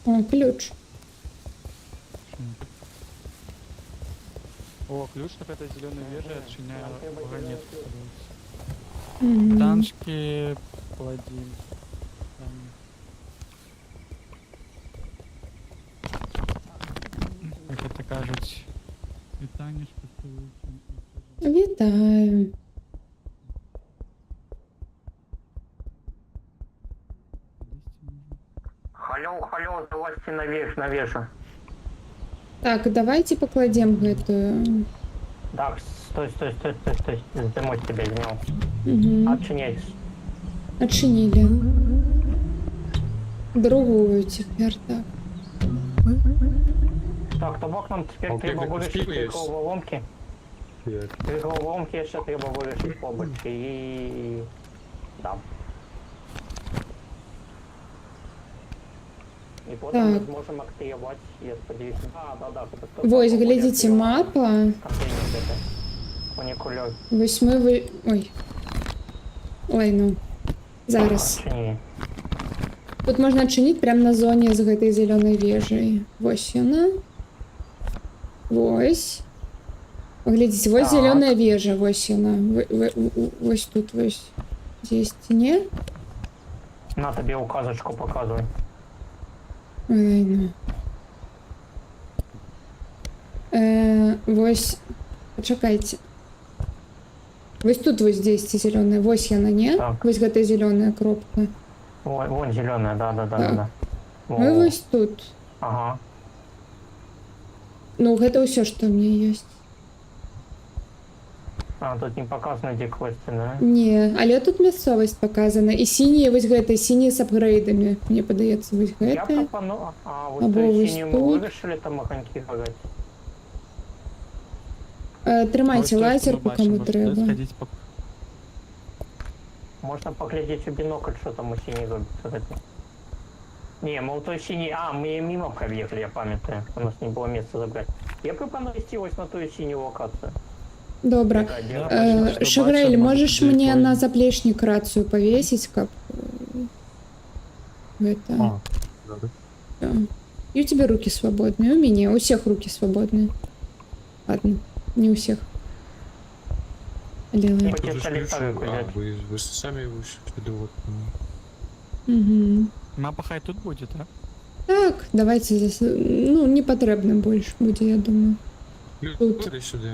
О, ключ. О, ключ на этой зеленой веже отчиняю вагонетку. Мгм. Танчики, паладин. Там. Як это кажуть, вітанечко стоїть. Вітаю. Халё, залазьте на вежу. Так, давайте покладем гэтую. Так, стой. Здимуть тебя из него. Угу. Отчиняйся. Отчинили. Другую теперь так. Так, то бок нам теперь А треба у тебя вирішити співи є? три головоломки. Три головоломки ще треба вирішити побочки і... Да. І потім ми Так. зможемо активувати, я сподіваюся. Да. Вось, глядите, мапа. Контейнер де-то. Фуникулер. Вось Ой. Ой, ну. Зараз. Чи Тут можна чинить прямо на зоні з гэтай зеленой вежей. Вось яна. Вось. Глядите, вось Так. зеленая вежа, вось яна. Вось тут, вось. Здесь не? На тобі указочку показую. Ой, ну. Вось. Почекайте. Вось тут вось здесь зеленая. Вось яна, не? Так. Вось гэта зеленая кропка. Вон зеленая, да. Так. Мы вось тут. Ага. Ну, гэта ўсё, што ў мяне ёсць. А, тут не показано, где квесты, да? Не, але тут мясцовасць показана. І сінія вось гэта, сінія з апгрейдамі. Мне падаецца, вось Я гэта. пропоную... А, вот Або той вось синюю мы тут. вырашили, там огоньки горят. Трымайце Ось тут лазерку, ми каму бачимо, що трэба. сходіть по- Можно поглядеть в бинокль, что там у синей робится. Не, мы у той синей... А, мы мимо проехали, я памятаю. У нас не было места забрать. Я пропоную вести ось на ту синюю локацию. Добра. Такая Я деревня. бачу, що Шеврель, бачимо, можешь де мне якої. на заплечник рацию повесить, как... Это... А, добре. Да. И у тебя руки свободные, у меня, у всех руки свободные. Ладно, не у всех. Але ладно. Хоть Тут же это летаю ключ. А, взять. ви ж самі його сюди от. Угу. Мапа хай тут буде, так? Так, давайте, ну, не потребно больше будет, я думаю. Тут. Люди сюди.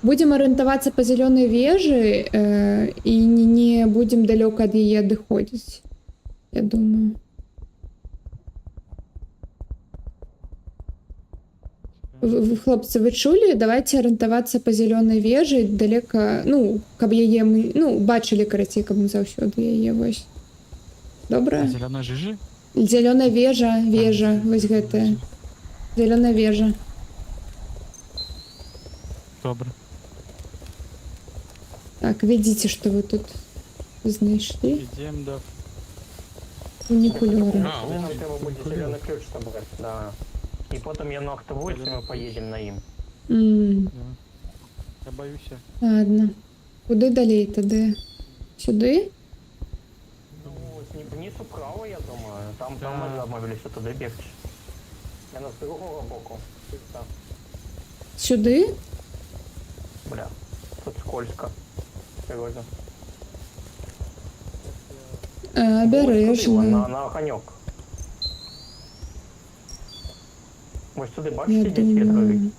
Будем ориентоваться по зеленой веже и не будем далеко от ее доходить, я думаю. Хлопцы, вы чули? Давайте ориентоваться по зеленой веже далеко, ну, каб яе мы, ну, бачили, карацей, каб мы заўсёды яе, вось. Добра? Зелена жижи? Зеленая вежа, вось гэтая. Зеленая вежа. Добре. Так, видите, что вы тут знайшли? Ідемо до... Фуникулёры. А, Нам ой, треба буде прикольно. зеленый ключ собрать, да. И потом я активуюсь, и мы поедем на им. М, Да. Я боюся. Ладно. Куди далей тоді? Сюди? Ну, вниз вправо, я думаю. Там Да. мы замовились туда бегать. Я на с другого боку. Да. Сюди? Бля, тут скользко. Серьезно. Обережно. На огонек. Ось туди Я бачите, де світ думаю, горить?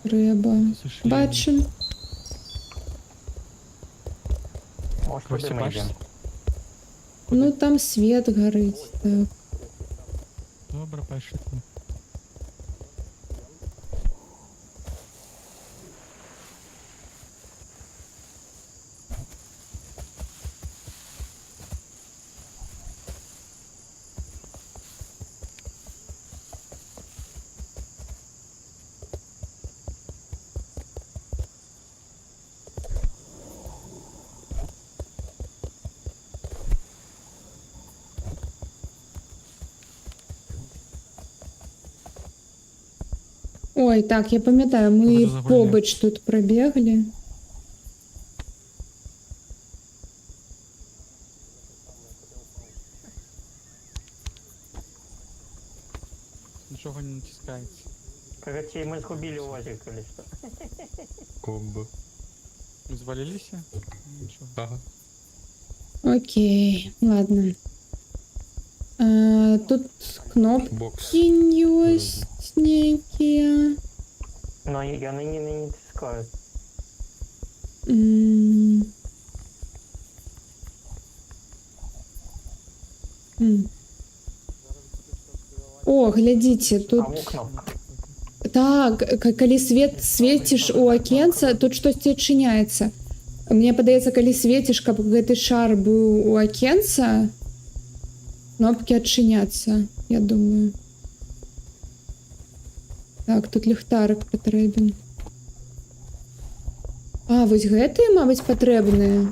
треба. Слушай, Бачим. Ось Костя, туди ми бачиш? йдемо. Ну там світ горить. Так. Добре, пішли. Ой, так, я пам'ятаю, ми Буду загульняти. побач тут пробігли. Нічого не натискається. Короче, мы сгубили озеро или что? Комбо. Ми звалилися? Нічого. Ага. Окей, ладно. Тут кнопки Бокс. есть некие. Но я не натискаю. М. М. О, глядите, тут... А вот кнопка. Так, калі свеціш у акенца, тут штосьці адчыняецца. Мне падаецца, калі свеціш, каб гэты шар быў у акенца, кнопкі адчыняцца, я думаю. Так, тут ліхтарык патрэбен. А, вось гэтыя, мабыць, патрэбныя.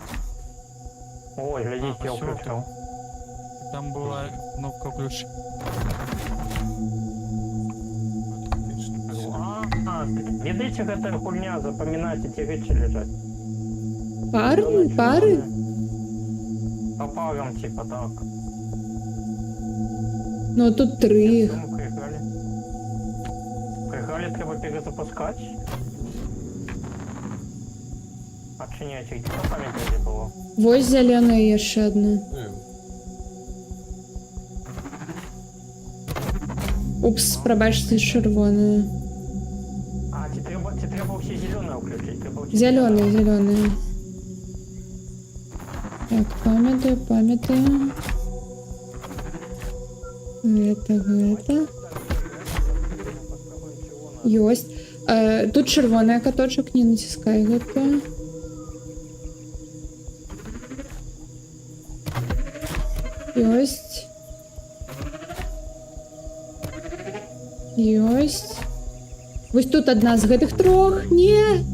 Ой, глядите, я А, всё, включил. Там була кнопка ключ. Видите, эта хуйня, запоминайте, эти речи лежат. Пары? По парам, типа, так. Ну, тут 3. Что мы проиграли? Проиграли, треба перезапускать. Отчиняйте, где там память где было? Вось зялёная яшчэ адна. Упс, прабачце, чырвоная. А, тебе треба все зеленые включить. Зялёная. Так, памятаю. Гэта. Ёсць. Тут чырвоная каточак, не націскай гэта. Ёсць. Ёсць. Вось тут адна з гэтых трох. Не.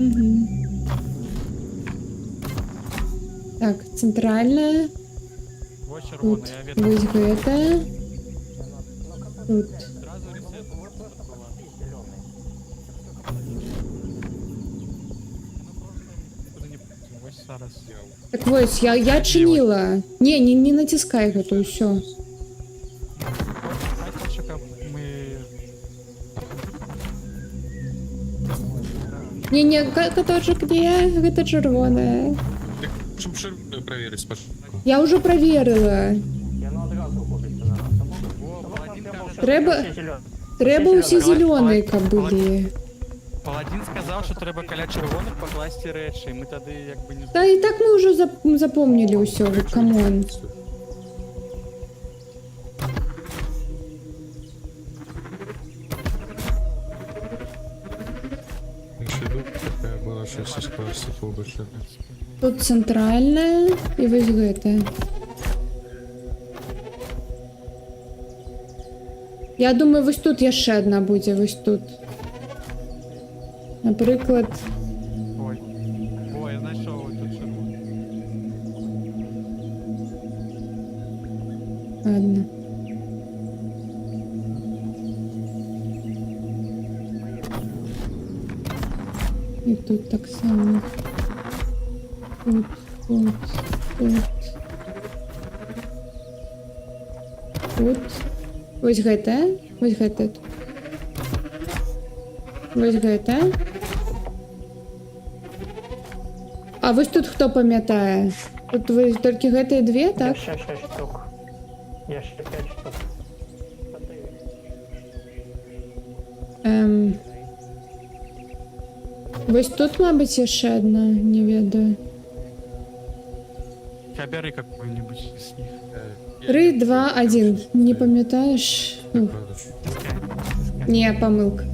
Угу. Так, цэнтральная. Вот Тут. чырвоная, я веду. Вось гэта. Тут. Сразу ресет была. Куди не пустим, ось зараз. Так вось, я чыніла. Не націскай гэту, ўсё. Хай хоча, каб мы... Не, каточак не, гэта чырвоная. Так, щоб червоную проверить спочатку. Я ўжо праверыла. Яно одразу губиться на Трэба ўсе зялёныя, каб былі. Паладін сказаў, що треба каля чырвоных пакласці рэчы, і мы тады як бы не Та і так мы ўжо запомнілі ўсё, камон. Ще думка такая была, що все скласти побачити. Тут цэнтральная і вось гэта. Я думаю, вось тут яшчэ адна будзе, вось тут. Напрыклад, Ой, ой, знайшов тут чырвоны. ладно. І тут так само. Тут. Тут. Вось гэта. Вось гэта. Вось гэта. А вось тут хто памятае? Тут вы толькі гэтыя две, так? Яшчэ 6 штук. Яшчэ 5 штук. Вось тут, мабыць, яшчэ адна, не ведаю. Бери какую-нибудь из них. 3, 2, 1. Не памятаеш? Ух, не, памылка.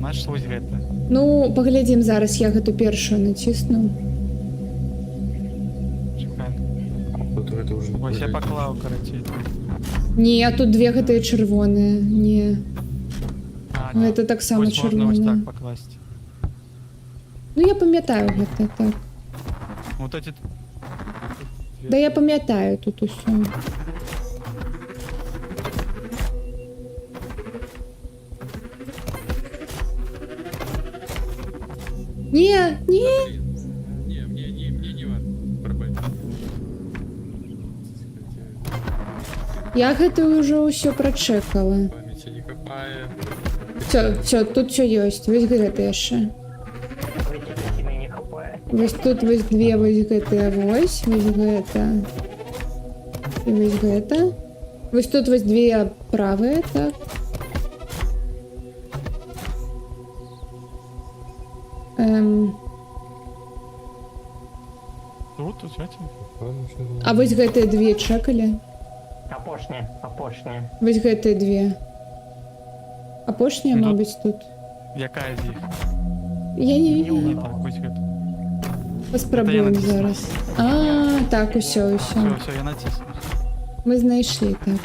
Наш вось гэта. Ну, паглядзім зараз, я гэту першую націсну. Чекай. Тут это уже... Ось я поклав, карацей. Не, тут две гэтыя чырвоныя. Не. А, Гэта таксама ось можна ось чырвоныя. так покласти. Ну, я памятаю гэта, так. Вот эти... Да я памятаю тут усё. Не, не. Не, мне не важно. Пробачь. Я гэта ўжо ўсё прачэкала. Памяти не копая. Все, тут все ёсць. Вось гэта яшчэ. Видите, не хапае. Вось тут вось две вось гэтыя вось гэта. І вось гэта. Вось тут вось две правыя, так. Тут, взять. А вось гэтыя две чекалі. Апошнія. Вось гэтыя две. Апошняя, Ну. мабыць, тут. Якая з їх? Я Не не так, ось гэта. паспрабуем Гэта я зараз. А, так, усё. Все, я натисну. Мы знайшлі, так.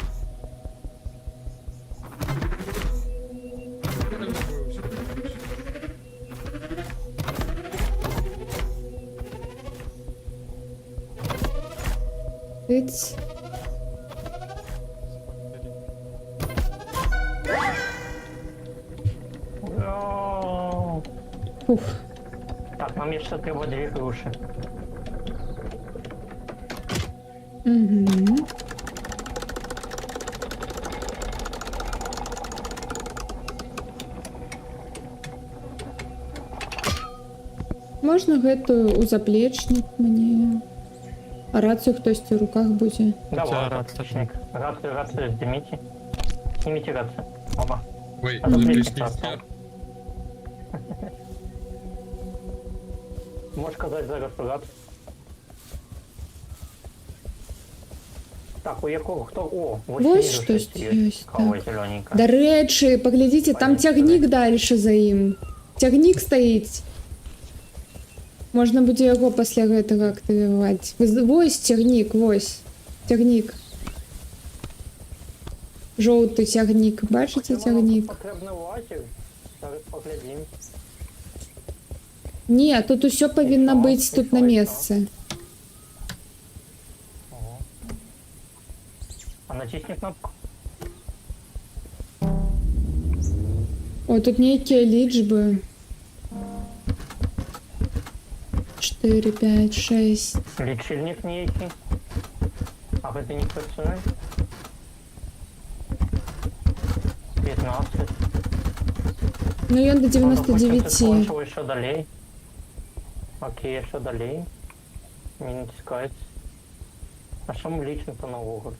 Тыц. О, Фух. Так, нам jeszcze треба 2 груші. Угу. Можна гэтую у заплечнік мне. А рацыю хтосьці ў руках будзе. Давай, рация. рацию. Рацию снимите. Снимите рацию. Оба. Ой, А заплечник заплечник остался. снят. Можешь сказать зараз рацию? Так, у якого хто? О, ось Вось знизу щось щось є. є, Кого так. зелененька. До речі, поглядите, там Понятно. тягнік далі за ім. Тягнік стоїть. Можна буде його після гэтага активувати. Вось тягнік, вось. Тягнік. Жовтий тягнік. Бачите тягнік? Потрібно лазер. Зараз поглядим. Ні, тут усе повинно що? бути І тут що, на і місці. Ого. А натисни кнопку. О, тут ніякі лічби. 4, 5, 6. Лічильник ніякий. А гэта не працює? 15. Ну, ён до 99. Скончил еще далей. Окей, еще далей. Не натискается. А что мы лично-то на угол?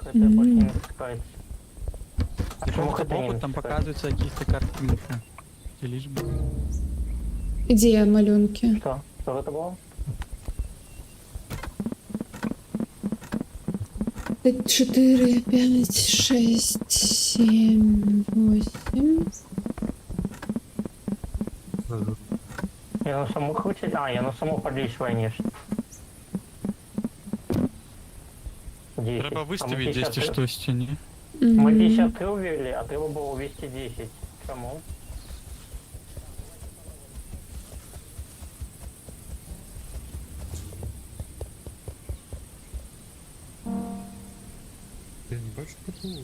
Это больше не натискается. А чому Какого-то это не боку там натискается? показываются какие-то картинки. Эти лишь бы. Де малюнки? Что? Что это было? 4, 5, 6, 7, 8. Я на саму хочу... А, я на саму подлічваю ніж. 10. Треба А мы выставить 10 53 что стене. Мы Мгм. 53 ввели, а треба було ввести 10. Чому? Я не бачу потолок.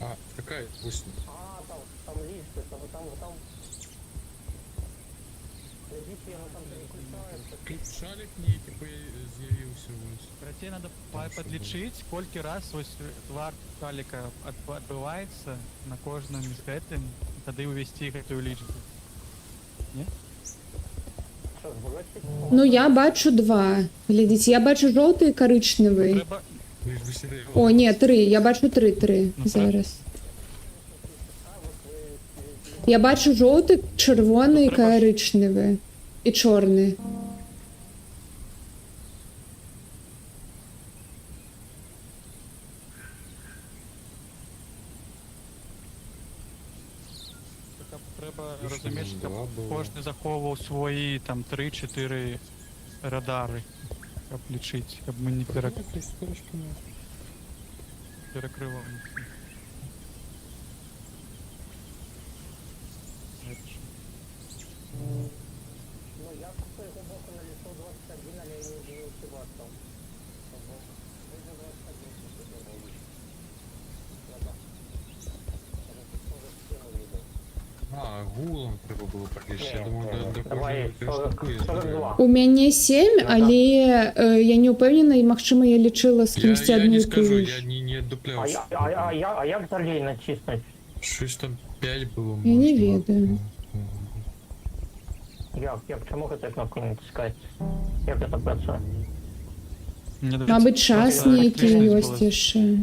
А, такая, ось. А, там листы, там. Глядите, оно там переключается. Тут шарик ніякий з'явився ось. Тебе надо Там що подлічить, сколько раз ось твар каліка відбивається на кожному з гэтым, і тоді увести гэтую лічбу. Що, збросить? Ну, я бачу 2. Глядите, я бачу жовтий і коричневий. Треба Ви ж веселі. О, ні, 3. Я бачу 3. Ну, Зараз. Я бачу жовтий, червоний, Ну, треба ж- коричневий. І чорний. треба Ну, що, розуміти, ну, щоб два було. кожен заховував свої там 3-4 радари, щоб лічити, щоб ми не перекривали. Ну, я с своего боку налистал 21, але я не удивился вас там. Выйдет 21, что ты говоришь. Да-да. Потому что тоже схему видел. А, гулом треба було пролізти. Я Ні, думав, до давай кожного 42. У мене 7, Ну, да. але я не впевнена, і, можливо, я лічила з кимось Я одну не і скажу, ту я ж. не дупляв. А як далее натиснуть? Щось там 5 було. Я не можливо. ведаю. Як чому гэтую кнопку не натискать? Як это працює? Мабуть, час Ну, ніякий електричність ось була- ще.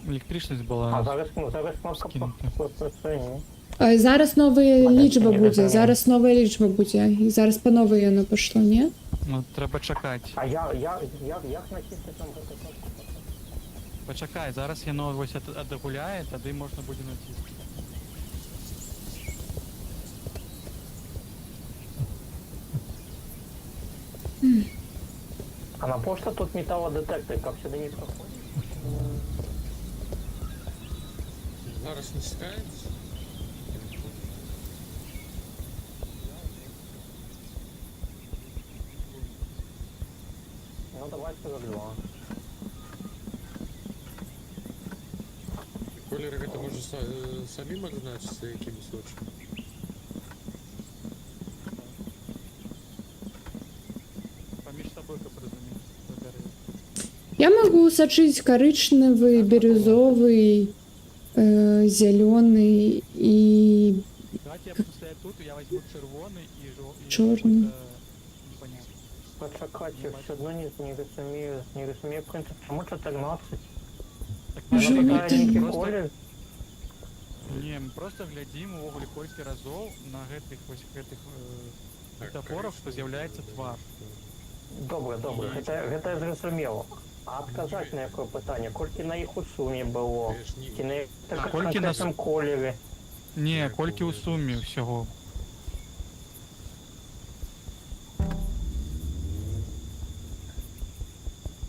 Електричність А була. зараз кнопка скинута. працює, ні? Зараз нова Понятно, лічба не буде, розумію. зараз нова лічба буде. І зараз по новій воно пішло, ні? Ну, треба чекати. А як натиснуть нам гэту кнопку? Почекай, зараз воно ось одогуляє, тоді можна буде натиснути. А на пошту тут металлодетектор, как сюда не проходит? Зараз не стається. Ну давай 42. Колери гэта можа самим адзначыцца якімі сочкамі. Поміж собою, як розумієш, вибери. Я могу сочить коричневый, бирюзовый, зеленый и Давайте я буду стоять тут, і я візьму червоний і Чорний. Непонятно. Почекайте, я все одно не розумію принцип. Чому 14? Так Ну, Воно що питає ви який просто... колір. Ні, ми просто глядимо у оголі кілька разів на гэтых ось гэтых Так, метафорах, що з'являється твар. Добре, добре. Гэта я зразумеў. А адказаць на якое пытанне? Колькі на іх у суме было? Я ж не- Ці на Колькі на канкрэтным колеры? Не, колькі ў суме ўсяго.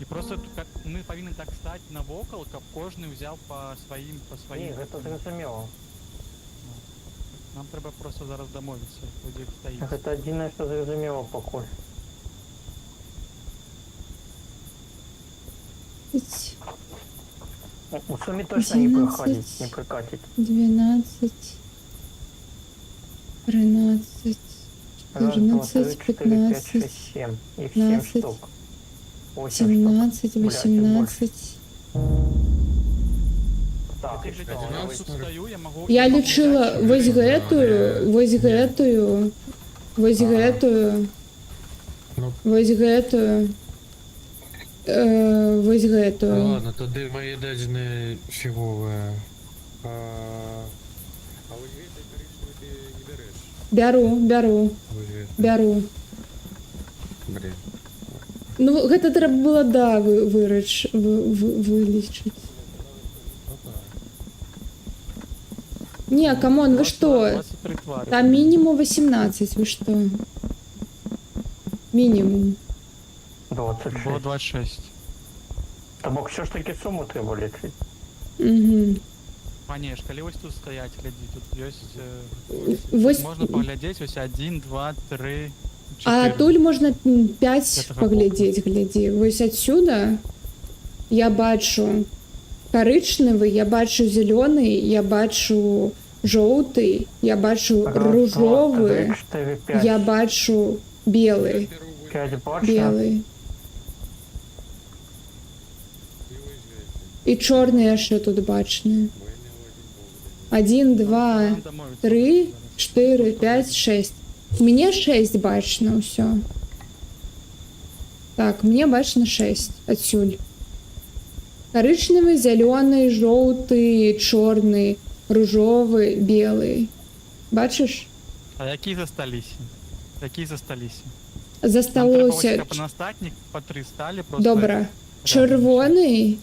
І просто мы павінны так стаць навокал, каб кожны ўзяў па Не, сваім. гэта зразумела. Нам трэба просто зараз дамовіцца, хто дзе стаіць. Гэта адзінае, што зразумела пакуль. У суме точно не 11. прыходзіць, не прыкаціць. 12, 13, Раз, два, 14, три, четыре, пять, 15, шесть, семь. Их 7 15, штук. 8 штук. 17, Блядь, 18. Так, Я і тут што? я Одинадцать. тут стаю, я магу... Я магу лічыла даць, вось щоб- гэтую, вось гэтую, вось Ага. гэтую, Ну, вось гэтую, вось гэтую. ладно, тоді мої дадзены фіговыя. А вось гэты карычневы ты не бярэш. Бяру, Вось гэты. бяру. Блін. Ну, гэта трэба было, да, вылічыць. Ну так. Не, камон, вы што? 23 твары. Там мінімум 18, вы што? Мінімум. 26. Было 26. То бок все ж таки суму трэба лічыць. Угу. Панеш, калі вось тут стаяць, глядзі, тут ёсць... Вось, Можна паглядзець, ось 1, 2, 3, 4. а адтуль можна 5 Гэтага паглядзець, глядзі. Вось адсюда я бачу карычневы, я бачу зялёны, я бачу жоўты, я бачу ружовы, 4, 5. я бачу белы, 5 бачна. белы. І вось гэты. І чорны яшчэ тут бачны. Бо я не один був. 1, 2, Нам дамовіцца 3, зараз. 4, 5, 6. Мне 6 бачно ўсё. Так, мне бачно 6 адсюль. Карычневы, зялёны, жоўты, чорны, ружовы, белы. Бачыш? А які засталіся? Які засталіся? Засталося Каб на астатніх па 3 сталі просто... добра. Чырвоны,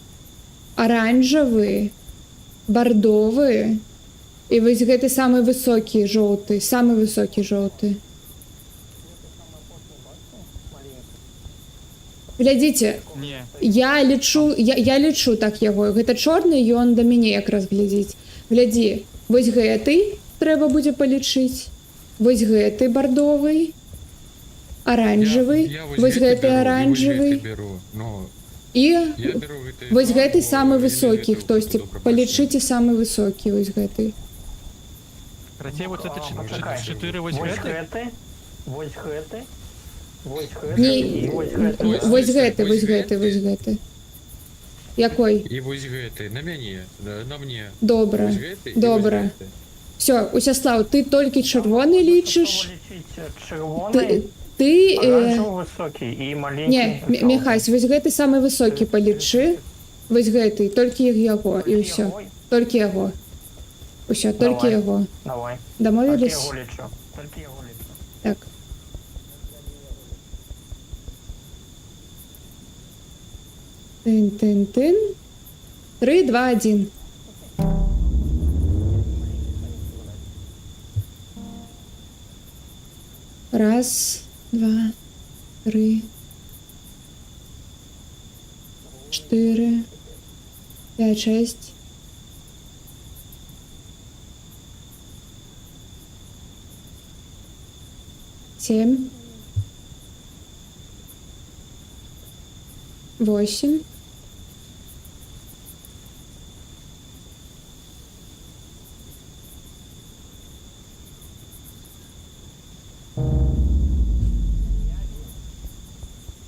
аранжавы, бардовы і вось гэты самы высокі жоўты, самы высокі жоўты. Глядзіце, Не, я лічу так яго. Гэта чорны, ён да мяне якраз глядзіць. Глядзі, вось гэты трэба будзе палічыць. Вось гэты бардовы, аранжавы, вось гэты аранжавы Беру. Ну, і я беру гэты. вось гэты самы бо высокі, гэты хтосьці. добра Палічыце самы высокі, вось гэты. карацей, вот это Пачакай. 4 вось Вось гэты. гэты, вось гэты, вось гэты Не, і вось гэты. Ось вось гэты, гэты, вось вось гэты, гэты. вось гэты. Якой? І вось гэты. На мяне. На мне. Добра. Вось гэты і Добра. вось гэты. Все, Усяслав, ты толькі чырвоны лічыш. Чырвоны, Ты оранжевый высокі і маленькі. не, Михась, вось гэты самы высокі палічы. Вось гэты, толькі яго і ўсё. Толькі яго. Усё, толькі Давай. яго. Давай. Толькі Дамовілись? яго лічу. Толькі яго лічу. Так. Тын-тын-тын. 3, 2, 1. Раз, два, 3, 4, 5, 6. Семь. 8.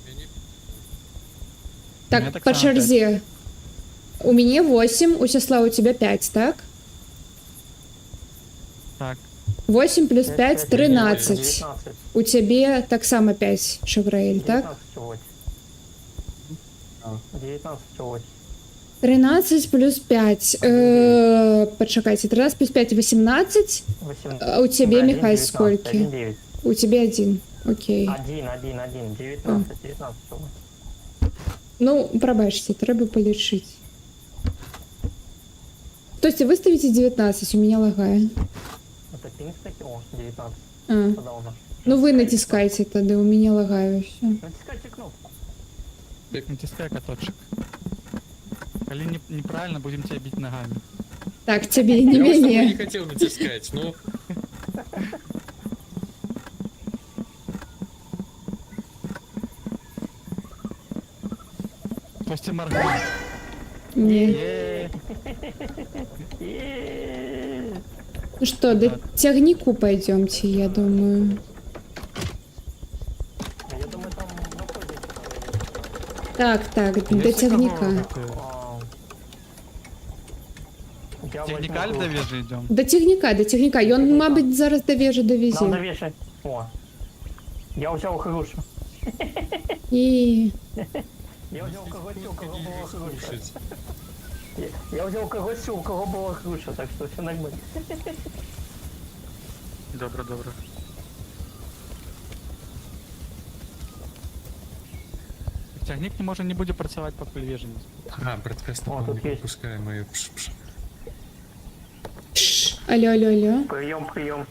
Мяне Так, меня так по само черзе. У меня 8, у Сесла у тебя 5, так? Так, 8 плюс 5, 13. 19. У тебя так само 5, Шевраэль, так? 19 вот. 13 плюс 5. Почекайте, 13 плюс 5, 18. 18. А у тебя, Михай, сколько? 1,9. У тебя 1. Окей. Один, 19 всього. Ну, пробачьте, треба полечить. То есть выставите 19, у меня лагает. Это пинг таки, о, 19. А. Тогда у нас. Ну вы натискайте тогда, у меня лагает все. Натискайте кнопку. Натискай каточек. Коли неправильно, будем тебя бить ногами. Так, тебе не Я уж не менее. хотел натискать, но... Костя моргай. Не. Е-е-е. Е-е-е. Ну что, до тягнику пойдемте, я думаю. Я думаю, там находится. Так, до Есть тягника. кого? Я Техникаль возьму до грушу. вежи идем. До тягника. І он, мабуть, зараз дов'яже Нам довезе. навешай. О. Я взял грушу. І Я взял когось, у кого була груша. Слушайте, Я взял когось, у кого була груша, так що все нормально. Добре, добре. Тягник не може не буде працювати, поки вежа не. А, брат О, не тут есть. пропускаем ее. Пш-пш. Пш, алло. Прием.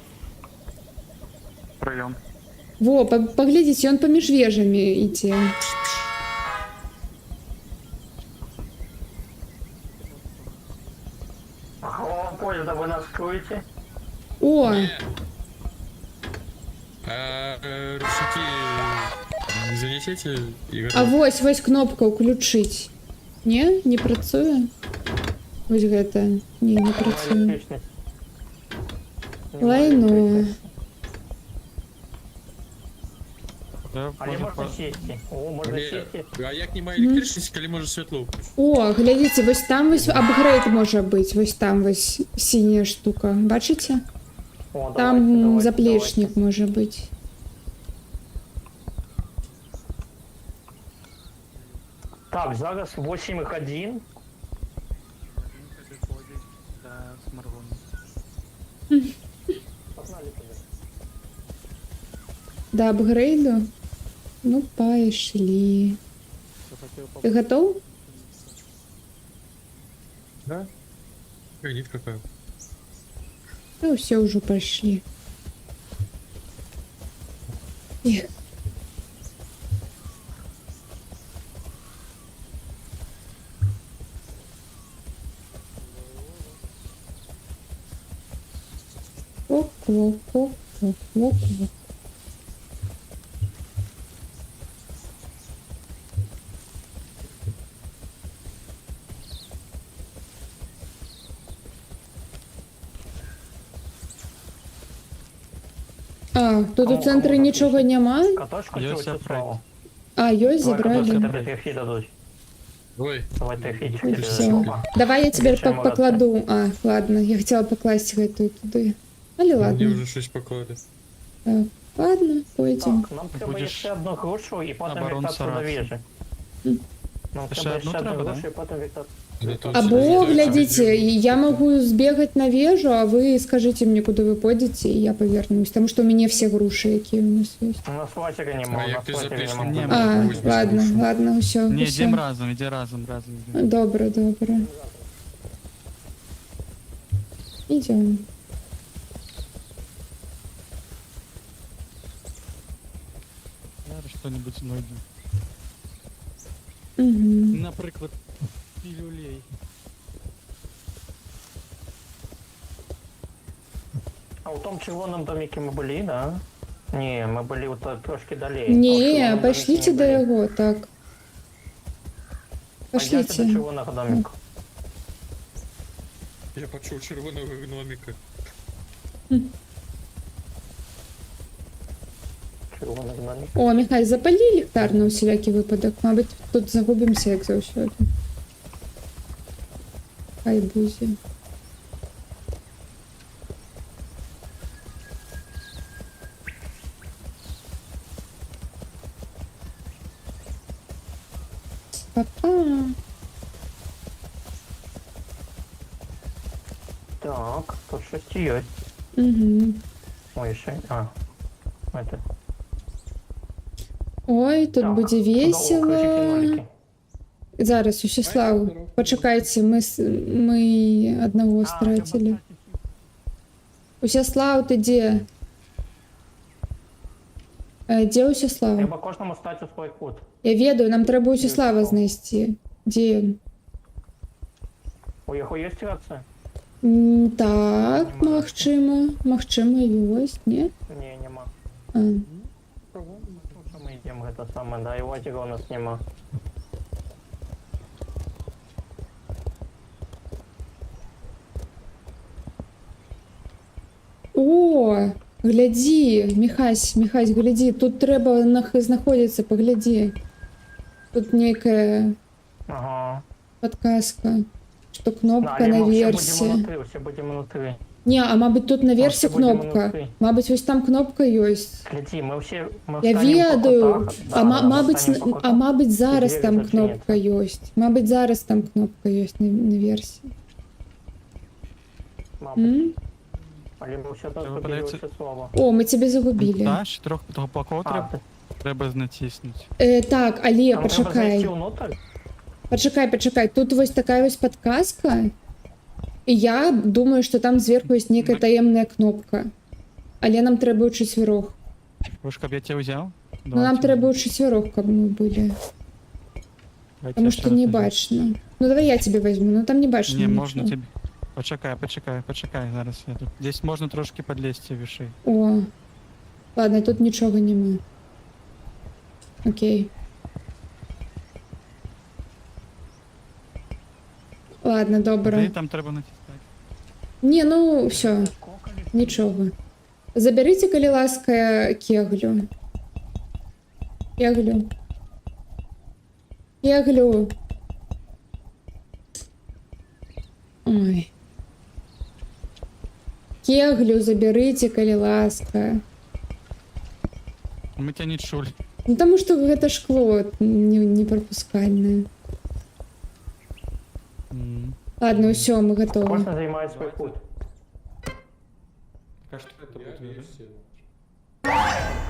Пройом. Во, поглядите, он поміж вежами йде. Голова поезда вы нас крутите. О, Рушники занесите, Игорь. а вось кнопка «Уключить». Не працює? Ось гэта. Не працює. Электричность. Лайно. Да, А не може, можно сесть. О, можно сесть. А як немає електричності, коли може світло? О, глядите, вось там вось апгрейд може бути. Вось там вось синяя штука. Бачите? О, Там давайте, заплечник може бути. Так, зараз 8:1. Да, з Маргоном. Погнали туда. До апгрейду? Ну, пошли. Ты готов? Да? Гранит какая. Ну, все уже пошли. Эх. Ок. А, тут у центрі нічого нема? Каточку Я чего себя справа? А, йой, Давай каточку забрали. тебе тряхи дадут. Ой, Давай тряхи Ой, тебе все. дадут. Давай я тебе Решаем покладу. А, ладно, я хотела покласть эту туди. Але мені ладно. вже щось поклали. Так, ладно, пойдем. Так, нам треба Будеш ще одну грушу і потім оборон вертатися до саратися. вежі. М. Нам Ще треба одну ще одну треба, грушу да? і потім вертатися. Да тут Або, всё глядите, я могу сбегать на вежу, а вы скажите мне, куда вы пойдете, и я повернусь. Потому что у меня все груши, какие у нас есть. У нас лазера нема, А у як нас ти лазера запишеш? нема. Ні, А, Возьмешь ладно, грушу. ладно, все. Не, йдем разом, іди разом. Йдем. Добре. Идем. Зараз що-небудь знайду. Угу. Наприклад, пілюлей. А у тому червоному домике ми були, да? Ні, ми були от трошки далі. Не, пошлите до его, так. Пойдемте до Пошлите. червоного домика. Я почув червоного гноміка. Червоний домик. О, Михайло, запали ліхтар на усілякий випадок. Мабуть, тут загубимося, як завжди. Хай бузі. Папа. Так, тут щось є. Угу. Ой, ще. А. Это. Ой, тут Так, буде сюда, о, весело. ключики, нолики. Зараз, Вячеслав, почекайте, мы одного А, стратили. треба Вячеслав, ты где? Где Вячеслав? Треба кожному стати свой кут. Я ведаю, нам трэба Вячеслава знайсці. Дзе ён? У яго є рація? Так, магчыма, ёсць, не? Ні, нема. А. Ну, що ми йдемо, гэта саме, да, і озера у нас нема. О, глядзі, Міхась, глядзі, тут трэба знаходзіцца, паглядзі. Тут нейкая Ага. подказка, што кнопка Але ми наверсе. все будемо внутри. Не, а мабыць тут наверсе Може, будемо кнопка. внутрі. Мабыць, вось там кнопка ёсць. Гляди, ми всі, ми Я встанемо по ведаю, кутах, да, ми мабыць, встанемо по кутах. мабыць зараз двері там зачиняться. кнопка ёсць. Мабыць, зараз там кнопка ёсць наверсе. Мабуть. М? Але ми все Треба тут подивитися. побили слово. О, ми тебе загубили. Да, ще трохи того плако А, треба натиснути. Так, але нам треба почекай. зайти внутрь? Почекай. Тут вось такая вось подказка. І я думаю, що там зверху є нейкая таємная кнопка. Але нам треба чотирьох. Хочеш, щоб я тебе взяв? Ну нам треба чотирьох, каб ми були. Тому що не бачно. Ну давай я тебе возьму, ну там не бачно. Не, нічого. можна тобі. Почекай, зараз я тут. Здесь можна трошки подлезти вишей. О. Ладно, тут нічого нема. Окей. Ладно, Де добре. там треба натискати? Не, ну все, нічого. Заберите, коли ласка, кеглю. Кеглю. Ой. Кеглю заберите, коли ласка. Ми тебе не чули. Ну, потому что это шкло непропускальное. М. Ладно, все, мы готовы. Кожен займає свій кут. Так що це буде?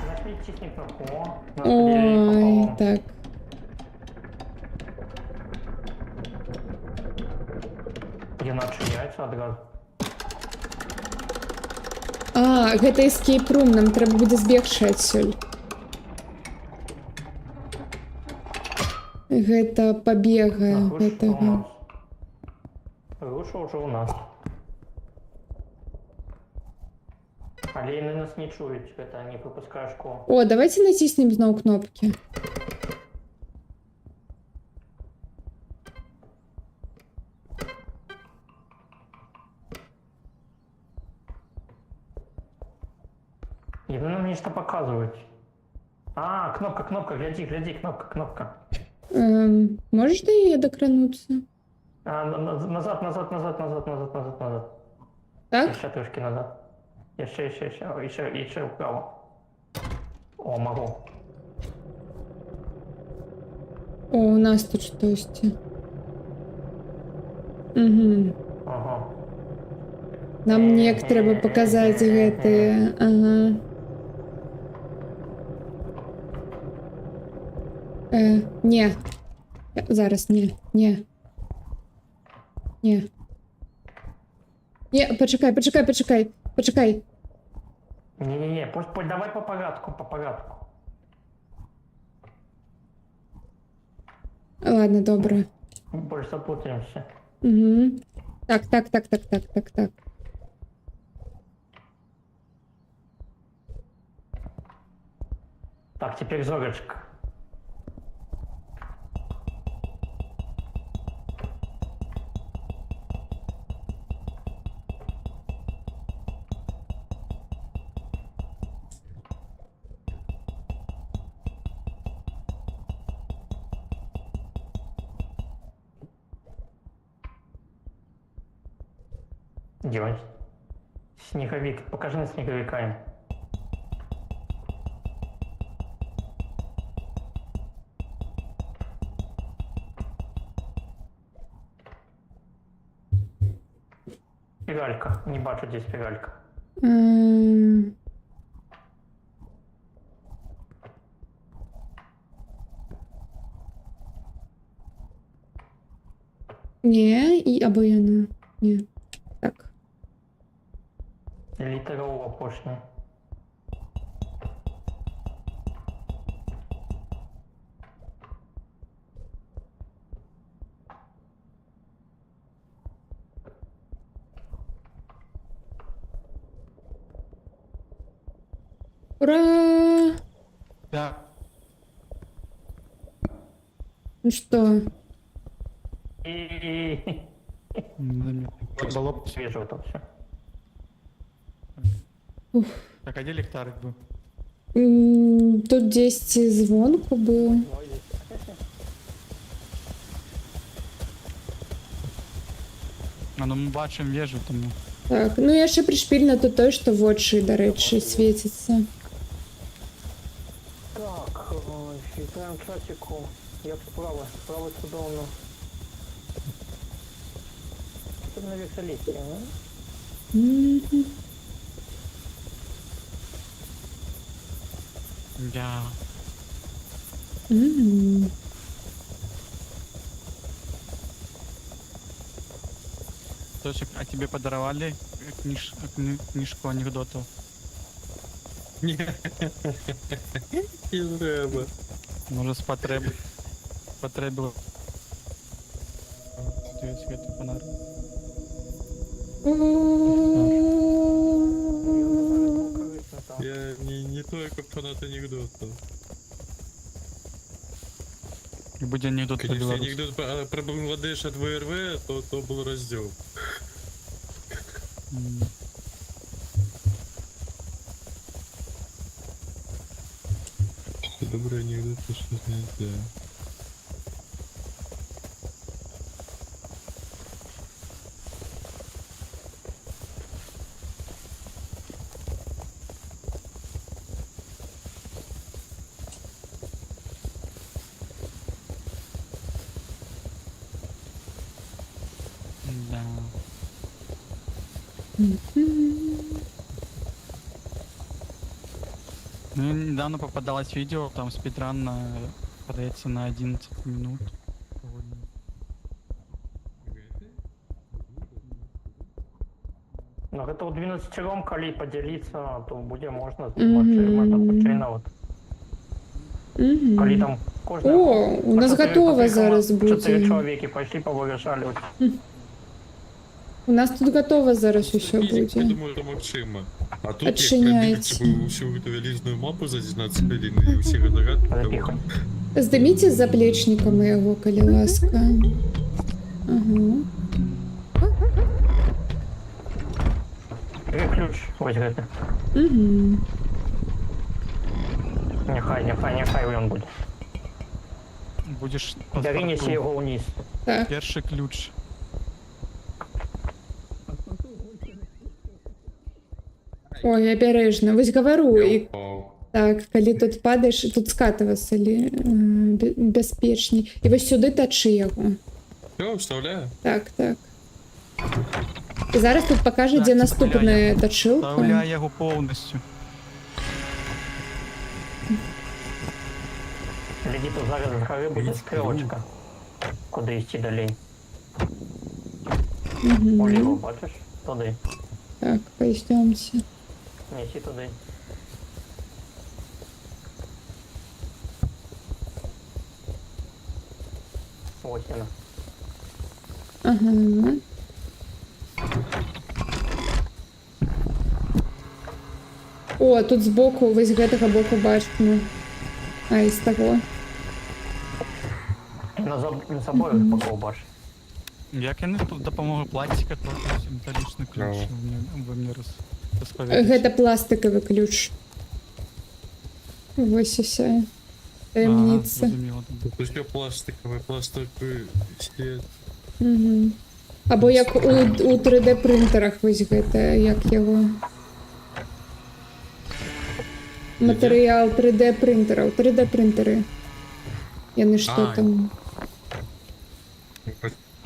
Нажміть, тисни кнопку. О, нас Ой, поділили пополам. так. Є наче яйця одразу. А, гэта escape room, нам трэба будзе збегчы адсюль. Гэта пабега Так, руша у гэтага. нас. Руша вже у нас. Але вони нас не чують, це не пропускає школу. О, давайте націснем зноў кнопкі. І вони нам нечто показують. А, кнопка, гляди, кнопка. Можеш до її докрануться? А, назад. Так? Ще трошки назад. Ще вправо. О, могу. О, у нас тут щось. Угу. Ага. Нам нек трэба паказаць гэтыя. Ага. Не. Зараз, не. Не, почекай. Не, пусть давай по порядку. Ладно, добре. Больше запутаемся. Угу. Так. Так, теперь зорочка. Делай. Снеговик. Покажи на снеговика им. Спиралька. Не бачу, где спиралька. Не, і або яна. Не. Так. Літера У опошня. Ура! Да. Ну что? І Было б- свіжо это все. Так, а де ліхтарик був? Тут десь звонку було. А ну ми бачимо вежу, тому. Так, ну я ще пришпільна тут той, що в очі, до речі, світиться. Так, считаем часику. Як справа? Справа чудовно. Тут на векселісті, не? Мгм. Я. Мгм. Точек, а тебе подаровали книжку анекдотов? Ні. Не треба. Може, потребило. Дивись, это фонарь. Я не только фанат анекдотов. І буде анекдот про Конечно, Білорусь. анекдот про Бангладеш от ВРВ, то был раздел. М. Добрый анекдот, что знает, да. Да. Ну, недавно попадалось видео, там спидран подается на 11 минут. Ну, гэта ў 12 калі падзяліцца, то будзе можна Мгм. можна хутчэй нават. Мгм. Калі там кожны... О, у нас готова зараз буде. 4 чалавекі пайшлі павырашалі. У нас тут готово зараз усе Я буде. думаю, это Максима. А тут Отчиняйте. я пробил всю эту вялізную мапу за 19 хвилин и все загадки. Запіхай. Здыміце з заплечнікам яго, калі ласка. Ага. Ключ, вось гэты. Угу. Няхай ён будзе. Будешь Бяры, неси яго ўніз. Так. Перший ключ. Ой, абярэжна. Вось гавару, і Вау. так, калі тут падаеш, тут скатывацца бяспечней. І вось сюды тачы яго. Все, вставляю. Так, так. І зараз тут пакажа, Так, дзе наступная Вставляй тачылка. яго повністю. Глядзі, тут зараз з гары будзе стрэлачка. Куды ісці далей? Уліво, Угу. бачыш? Туды. Так, пойдемте. Несі туды. Ось яна. Ага. О, тут збоку, вось гэтага боку бачна. А, і з таго. На заборах бакоў бачиш. Як я не допомогу пластика, то металічний ключ Браво. ви мені розповідаєте. Гэта пластиковый ключ. Вось уся таямніца. Зрозуміло. Тут все пластиковый, пластиковый свет. Угу. Або як у 3D принтерах вось гэта, як яго. Матэрыял 3D принтераў, 3D принтеры. Яны што А, там?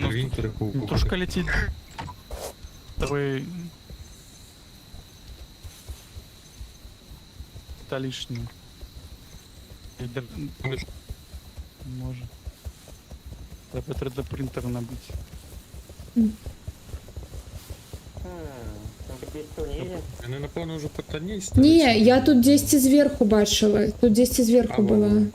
Ну, Принтеры, Тушка летить. Ви... Металічний. Може. Треба 3D принтер набити. Здесь что, не едем? Вони, напевно, вже потоністи. Не, я тут 10 зверху бачила. Тут 10 зверху А, була. вон.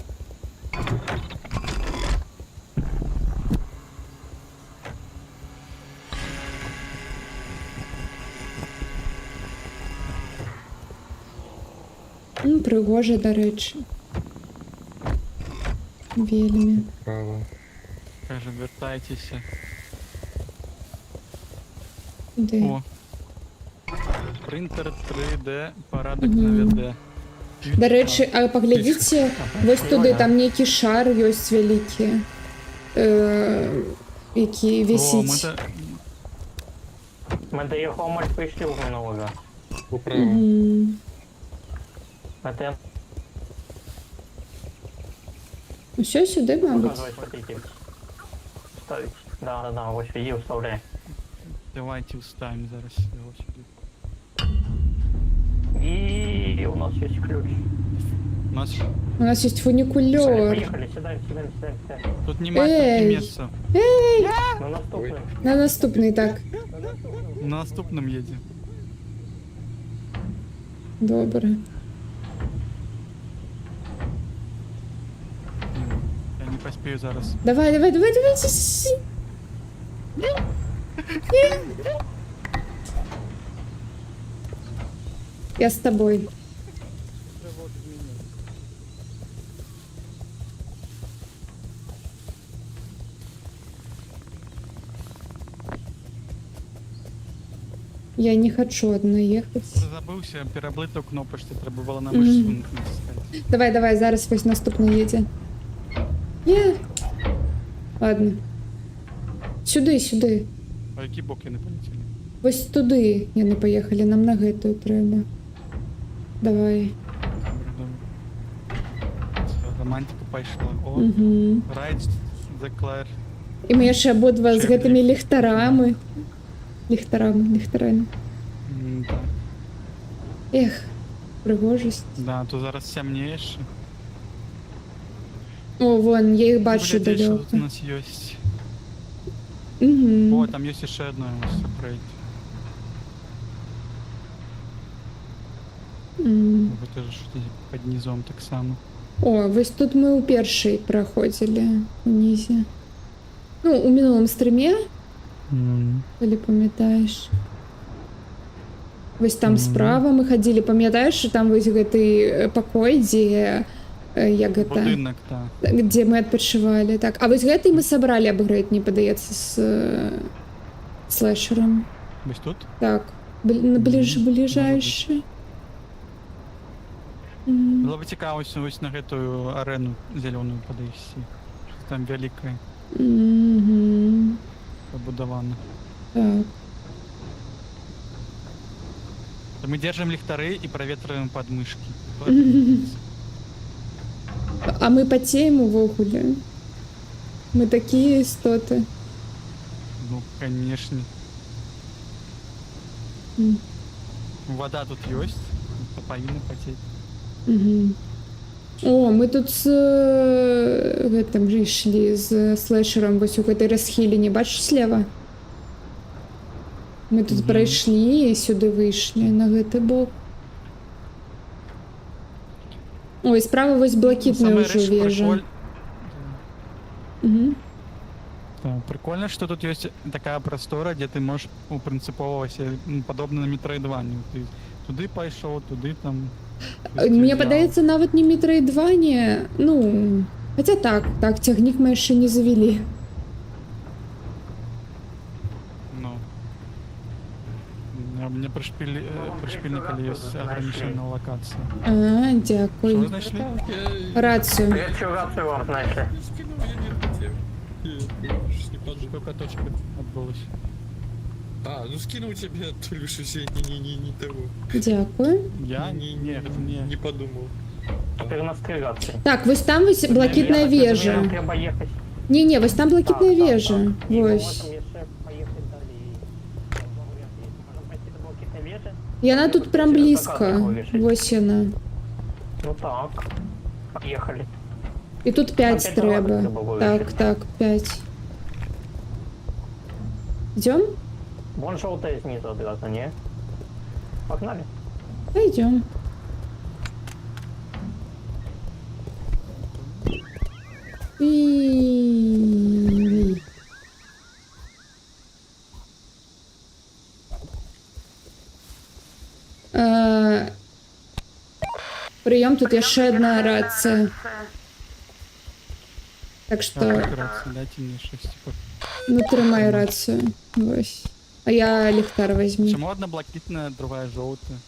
Ну, пригоже, до речі. Вельми. Право. Каже, вертайтеся. Де? О. Принтер 3D, порядок наведе. До речі, а поглядіться, ось туди, там некий шар ёсць великий, який О, ми висить. та... Ми до його моль прийшли вже на уже. Поправо. Мгм. Это Усё сюди, мабуть. показывать хотите. Ставить. Да, ось її вставляй. Давайте вставим зараз його сюди. І у нас є ключ. У нас У нас є фунікульор. Поїхали, сідаємо. тут немає Ей! стільки місця. На наступний. На наступний, так. На наступному їде. Добре. Я не поспію зараз. Давай. Я з тобою. Я не хочу одна ехать. Забився, переблиту кнопочку, треба було на мишку натискати. Давай, зараз ось наступний їде. Є. Ладно. Сюди. А які боки не полетіли? Ось туди я не поїхали, нам на гету треба. Давай. Добре. Все, романтика пішла. О, Угу. Right Declare. І ми ще обидва з Чек гэтими ліфт. ліхтарами. Ліхтарами. Да. Ех, пригожість. Да, то зараз темнієш. О, вон, я їх бачу Блядь, що далеко. тут у нас є? Угу. О, там є ще одна ось апгрейд. Бо теж щось під низом так само. О, ось тут ми у першій проходили унизі. Ну, у минулому стрімі, коли пам'ятаєш. Ось там Мгм. справа ми ходили, пам'ятаєш, що там ось гэтый покой, де як гэта, Будинок, так. где мы відпочивали. Так, а ось гэтый ми собрали апгрейд, мені подається, з слешером. Ось тут? Так, ближайший. Було б цікаво ось на эту арену зеленую подойти. Що там велика Угу. побудована. Так. То мы держим ліхтари і проветриваем подмышки. А ми потеем увогуле. Ми такі істоти. Ну, конечно. М. Вода тут есть. Повинна потеть. Угу. О, ми тут з гэтым же йшли, з слешером, ось у гэтай розхилені. Бачиш слева? Ми тут Мгм. пройшли і сюди вийшли, на гэты бок. Ой, справа ось блакитна Самая уже речь вежа. Угу. Да, прикольно, что тут есть такая простора, где ты можешь принципово себе, подобно на Metroidvania. Ты туди пошел, туди там. Мені подається, навіть не Metroidvania, ну, хоча так, тягник ми ще не завели. Ну. У меня пришпильник есть ограниченная локация. А, Что вы дякую. нашли? Рацію. Я цю рацію вам знайшли. Не скинув, я не хотів. Щось не падає. Сколько точек отбылось? А, ну скинул тебе, Толюша, все не того. Дякую. Я? Не подумал. Тепер на три рації. Так, ось там ось блакитна Нам вежа. треба їхати. Ні, ось там блакитна вежа. І ми Ось. можемо ще поїхати далі. Можемо пойти до блакитної вежі. І вона тут прям Через близько. закат вишить. Ось вона. Ну так. Поїхали. І тут 5 Опять треба. треба вивішити. Так, 5. Идем? Вон желтая снизу одразу, не? Погнали. Пойдем. И... Прийом, тут яшчэ одна рація. Так Так, што, операция, дайте мне 6 секунд. ну, трымай рацыю. Вось. А я ліхтар возьму. Чему одна блакитная, другая желтая?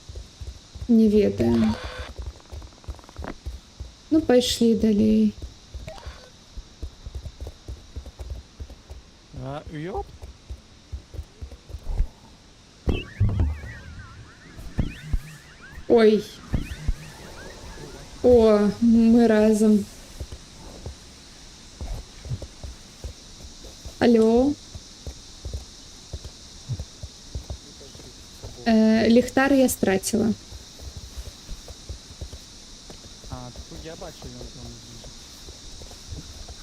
Не ведаю. Ну, пайшлі далей. А, ёп. Ой. О, мы разом. Алло. Ліхтар я стратила. А, тут я бачу, він там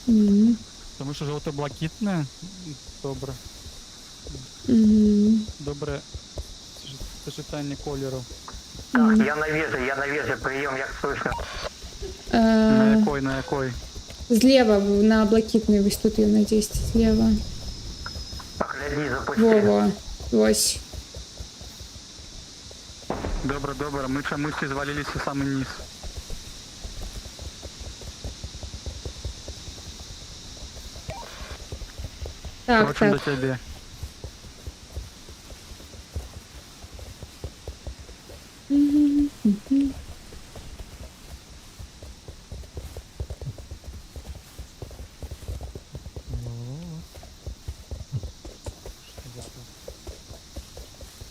М, біжить. Тому що жовта блакитна. Добре. м, Добре. Сочетання кольору. Так, я на веже, прием, як слышно. На Е, якой, на якой? Злева, на блакитний, ось тут я на 10 злева. Так, гляди, запусти. Во-во. Ось. Добре, добре. Ми чомусь звалилися в самий низ. Так, Очень до так. тебе. Мгм, мгм.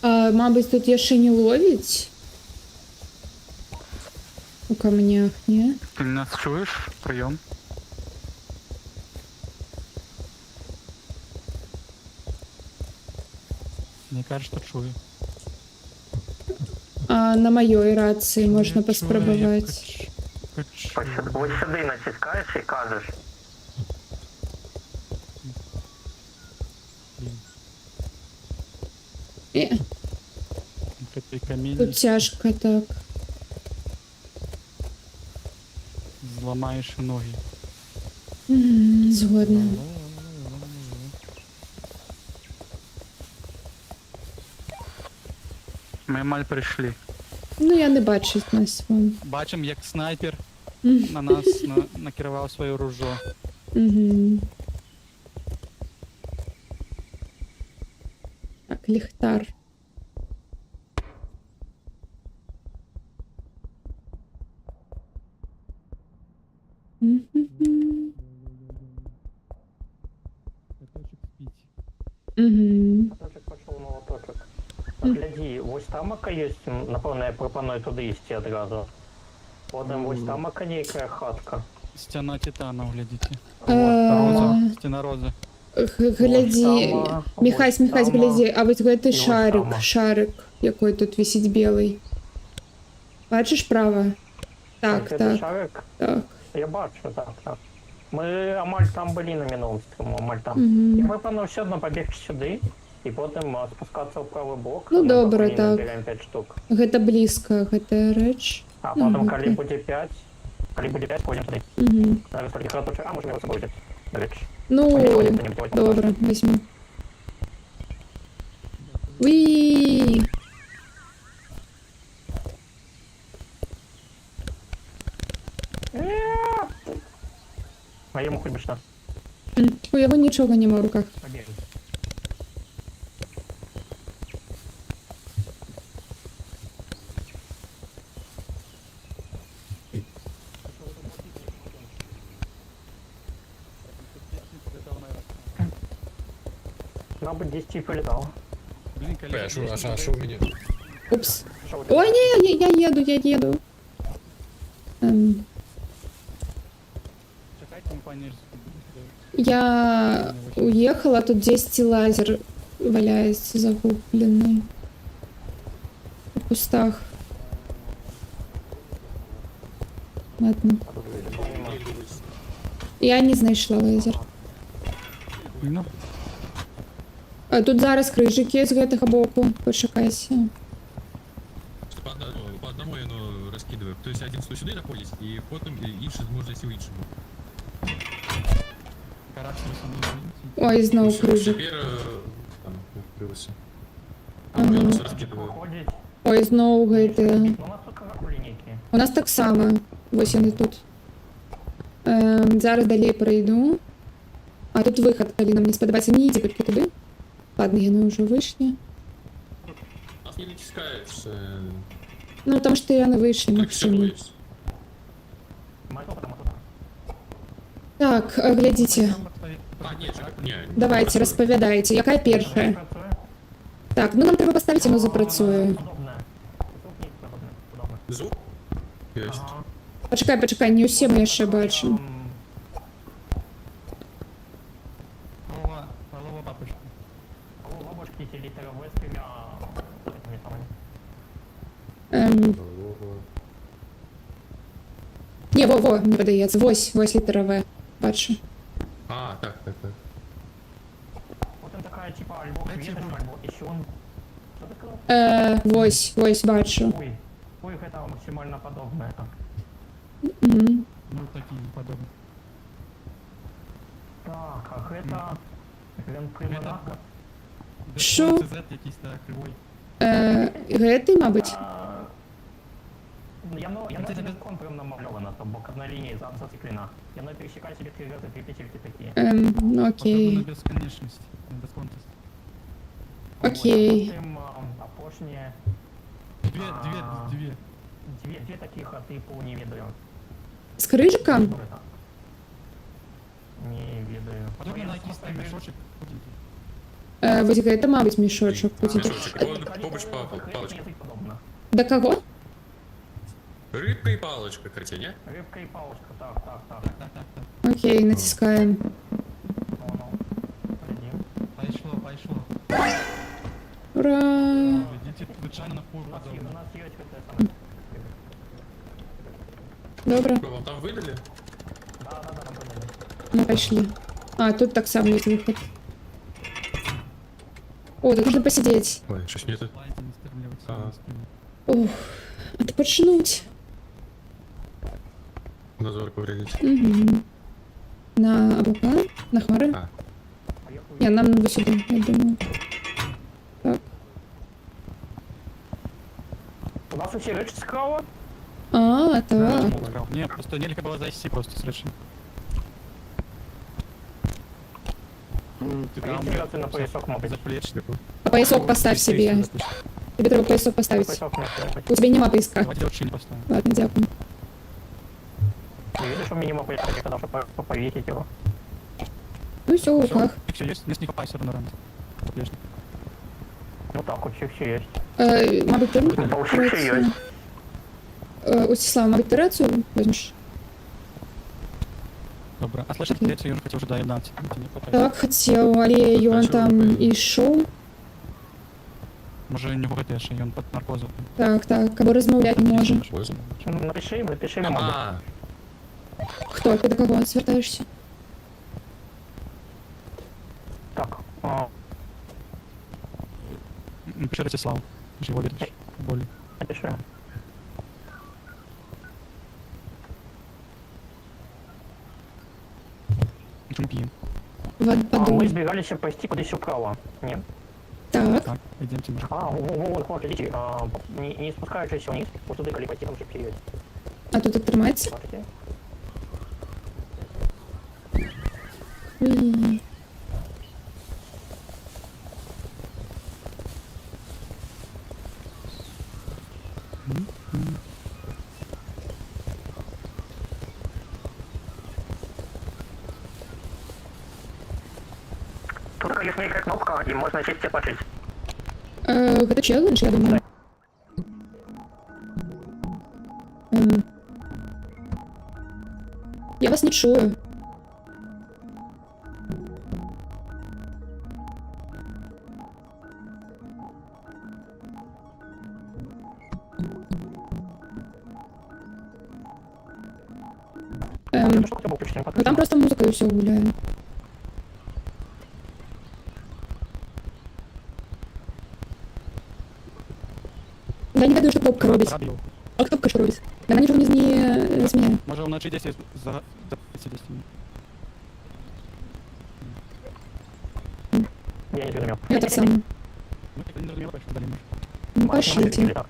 Мабуть, тут яшчэ не ловіць? У камнях, не? Ты нас чуешь? Прием. Мне кажется, что чую. А на маёй рацыі можна Я чую, паспрабаваць. Ось сюди натискаєш і кажеш. Этой камень Тут цяжка, так. взломаешь ноги. Згодна. Мы амаль пришли. Ну, я не бачу нас вон. Бачим, як снайпер Мгм. на нас накерував своє ружо. Угу. Так, ліхтар. Мгм. Мгм. Точок пішов на лоточок. Так, гляди, ось там ака є, напевно, я пропоную туди йти одразу. Потім ось там ака нейкая хатка. Стена титана, глядите. А, Стена розы. Гляди, Ось там, Михась, ось там, гляди, а ось гэты ось шарик, там. шарик, якой тут висить белый. Бачиш право? Так, Це так, шарик? так. Я бачу, так, так. Ми амаль там були на Міновському, амаль там. І Угу. ми, певно, все одно побігти сюди, і потім спускатися в правий бок. Ну, ми добре, поки не так. наберемо 5 штук. Гэта блізка, гэта рэч. А потім, Ну, коли окей. буде 5, пойдемо туди. Угу. Зараз тільки хаточок, а може ми його собою взяти. До речі. Ну, Ходіть, не будь добре, візьму. Уі! А йому хоч би що. У яго нічога няма ў руках. Побігли. Мабуть, 10 полетало. Блин, коллега. А що у мене? Упс. Що у тебе? Ой, ні, я еду. Чекайте, не пані. Я уехала, тут 10 лазер валяется загубленный. В кустах. Ладно. Я не знайшла лазер. Ну, Тут зараз крыжыкі з гэтага боку. Пачакайся. По одному яно раскидываю. То есть один сюди заходить, і потім інший зможе сіл іншому. Каракс, вы со мной будете? Ой, зноў Ось, крыжык. Тепер там відкрилося. Ага. Я все розкидываю. Виходить. Ой, зноў гэты. Ну, у нас тут каракулі нейкі. У нас таксама. Вось яны тут. Зараз далей пройду. А тут выхад, калі нам не спадабаецца. Не ідзе толькі туды. Ладно, яны ўжо выйшлі. Нас не натискается. Ну, там што яны выйшлі, Так, все Максим. есть. Майтопа там отут. Так, глядзіце. А, ні, чекай, ні. Давайте, распавядайце. Якая першая? Працює. Так, ну нам трэба паставіць, яно запрацуе. Подобне. Тут ні, подобне. Звук? Есть. Ага. Пачакай, не ўсе мы яшчэ бачым. Полова бабушка. Бабушки ці літера В з трьома этими самими. Не, во, не падаецца. Вось літара В. Бачу. А, так. Вот там такая типа альбо кветочка, альбо еще он... Что ты сказал? Вось, бачу. Ой, гэта максимально подобное. Мгм. Ну, такие подобные. Так, а гэта... Гленприманака. Шо? CZ якийсь так, кривой. Гэты, мабыць. Яно Це тебе- контуром намалёвано, то бок одна лінія зациклена. Яно пересікає себе три рази, три петельки такі. Ну, Походу на окей. бесконечность, на бесконтест. Окей. Потім опошнє... Две. Дві таких, типу, не ведаю. З крыжыкам? Що це? Не ведаю. Подобно на якийсь там мешочек. Вось гэта, мабыць, мешочак. Мешочек. Вон, побач палочка. Подобно. Да каго? Рыбка и палочка, хотя, не? Рибка і палочка, так. Окей, націскаємо. Ну. Гляді. Пошло. Ура! Идите случайно на фуру. У нас є це саме. Добре, Что, вам там выдали? Да, там подали. ми пішли. А, тут так само є виход. О, тут можна посидіти. Ой, что-то нету. Лайте, не стреливать. Ага. не стреливать. Ох, отпочнуть. Назор повредить. Угу. На облака, на хмари. А. Я нам ось сюди, я думаю. Так. У нас усі речі цікаво. А, так. Не, просто нельзя было зайти просто совершенно. Ты там, Реєстрацію на поясок, мабуть. заплечник. А поясок поставь себе. Тебе треба поясок поставить. Поясок не стоїть. У тебя нема пояска. Давайте очень поставим. Ладно, дякую. Ти видиш, що мінімум поясок, я казав, що повісить його. Ну все, в руках. Все есть, не хапай все равно рано. Заплечник. Ну так, от всіх є. Мабуть, ти Та у всіх ще є. Усіслав, мабуть, ти рацію візьмеш? Добре. А слышать, третью я хотел уже доедать. Не хватает. Так, хотів, але ён там ішов. Може у нього теж, і він під наркозом. Так, або розмовляти не може. Напиши йому, мабуть. А, Хто? Ти до кого звертаєшся? Так, Пиши Ростислав. Пиши його віриш. Болі. напиши. Чому п'ємо? Ми Подумай. збігалися пойти кудись вправо. Ні. Так, Так, йдемте, може. Вот, смотрите, не спускаючись вниз, вот туди, коли пойти, там ще перейдет. а тут так тримається? Бачите? Ой. Тут есть некая кнопка, и можно сесть и почить. Гэта челлендж, я думаю. Я вас не чую. Что хотя бы включим, Ну там просто музыка і все гуляє. Я не ведаю, що кнопка робить. Радіо. А кнопка що робить? Вона нічого не зміняє. Може вночі десь за 50. Я не зрозумів. Я так само. Ну, типа, не зрозуміло, що далі може. Ну, Може, пошлите. так.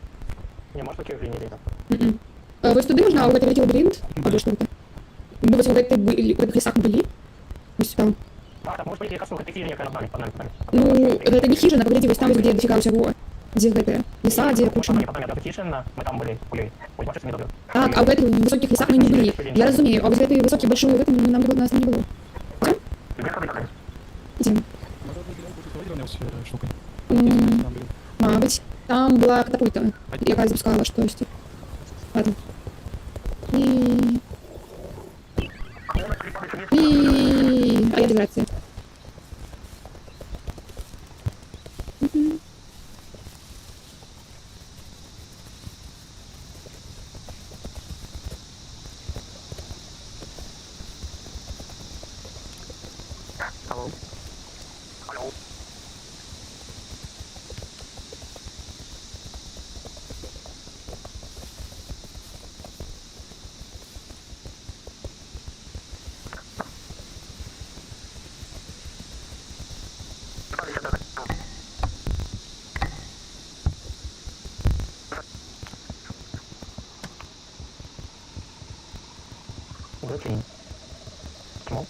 Не, може таки вже не літа. Мгм. Вось туды можна, а ў гэтай вялікі лабірынт? Або што гэта? Мы вось у гэтай былі, у гэтых лесах былі? Вось там. А, так, може бути якась слухати фільм, яка набрали, пане. Ну, гэта не хижина, погоди, вось там, вось, где дофига усяго. Дзе гэтыя леса, дзе куча. Потім я Тишина, ми там були. Ой, бачиш, не добре. Так, а в гэтых высоких лесах мы не были. Я разумею, а вот в этой высокие большой в этом нам нас не было. Идем. Може бути проведення ось штука. М, Там, блін. Мабуть, там была катапульта, яка запускала щось. Ладно. А я без рации. Мгм. Алло. Алло. Зачем? Чому?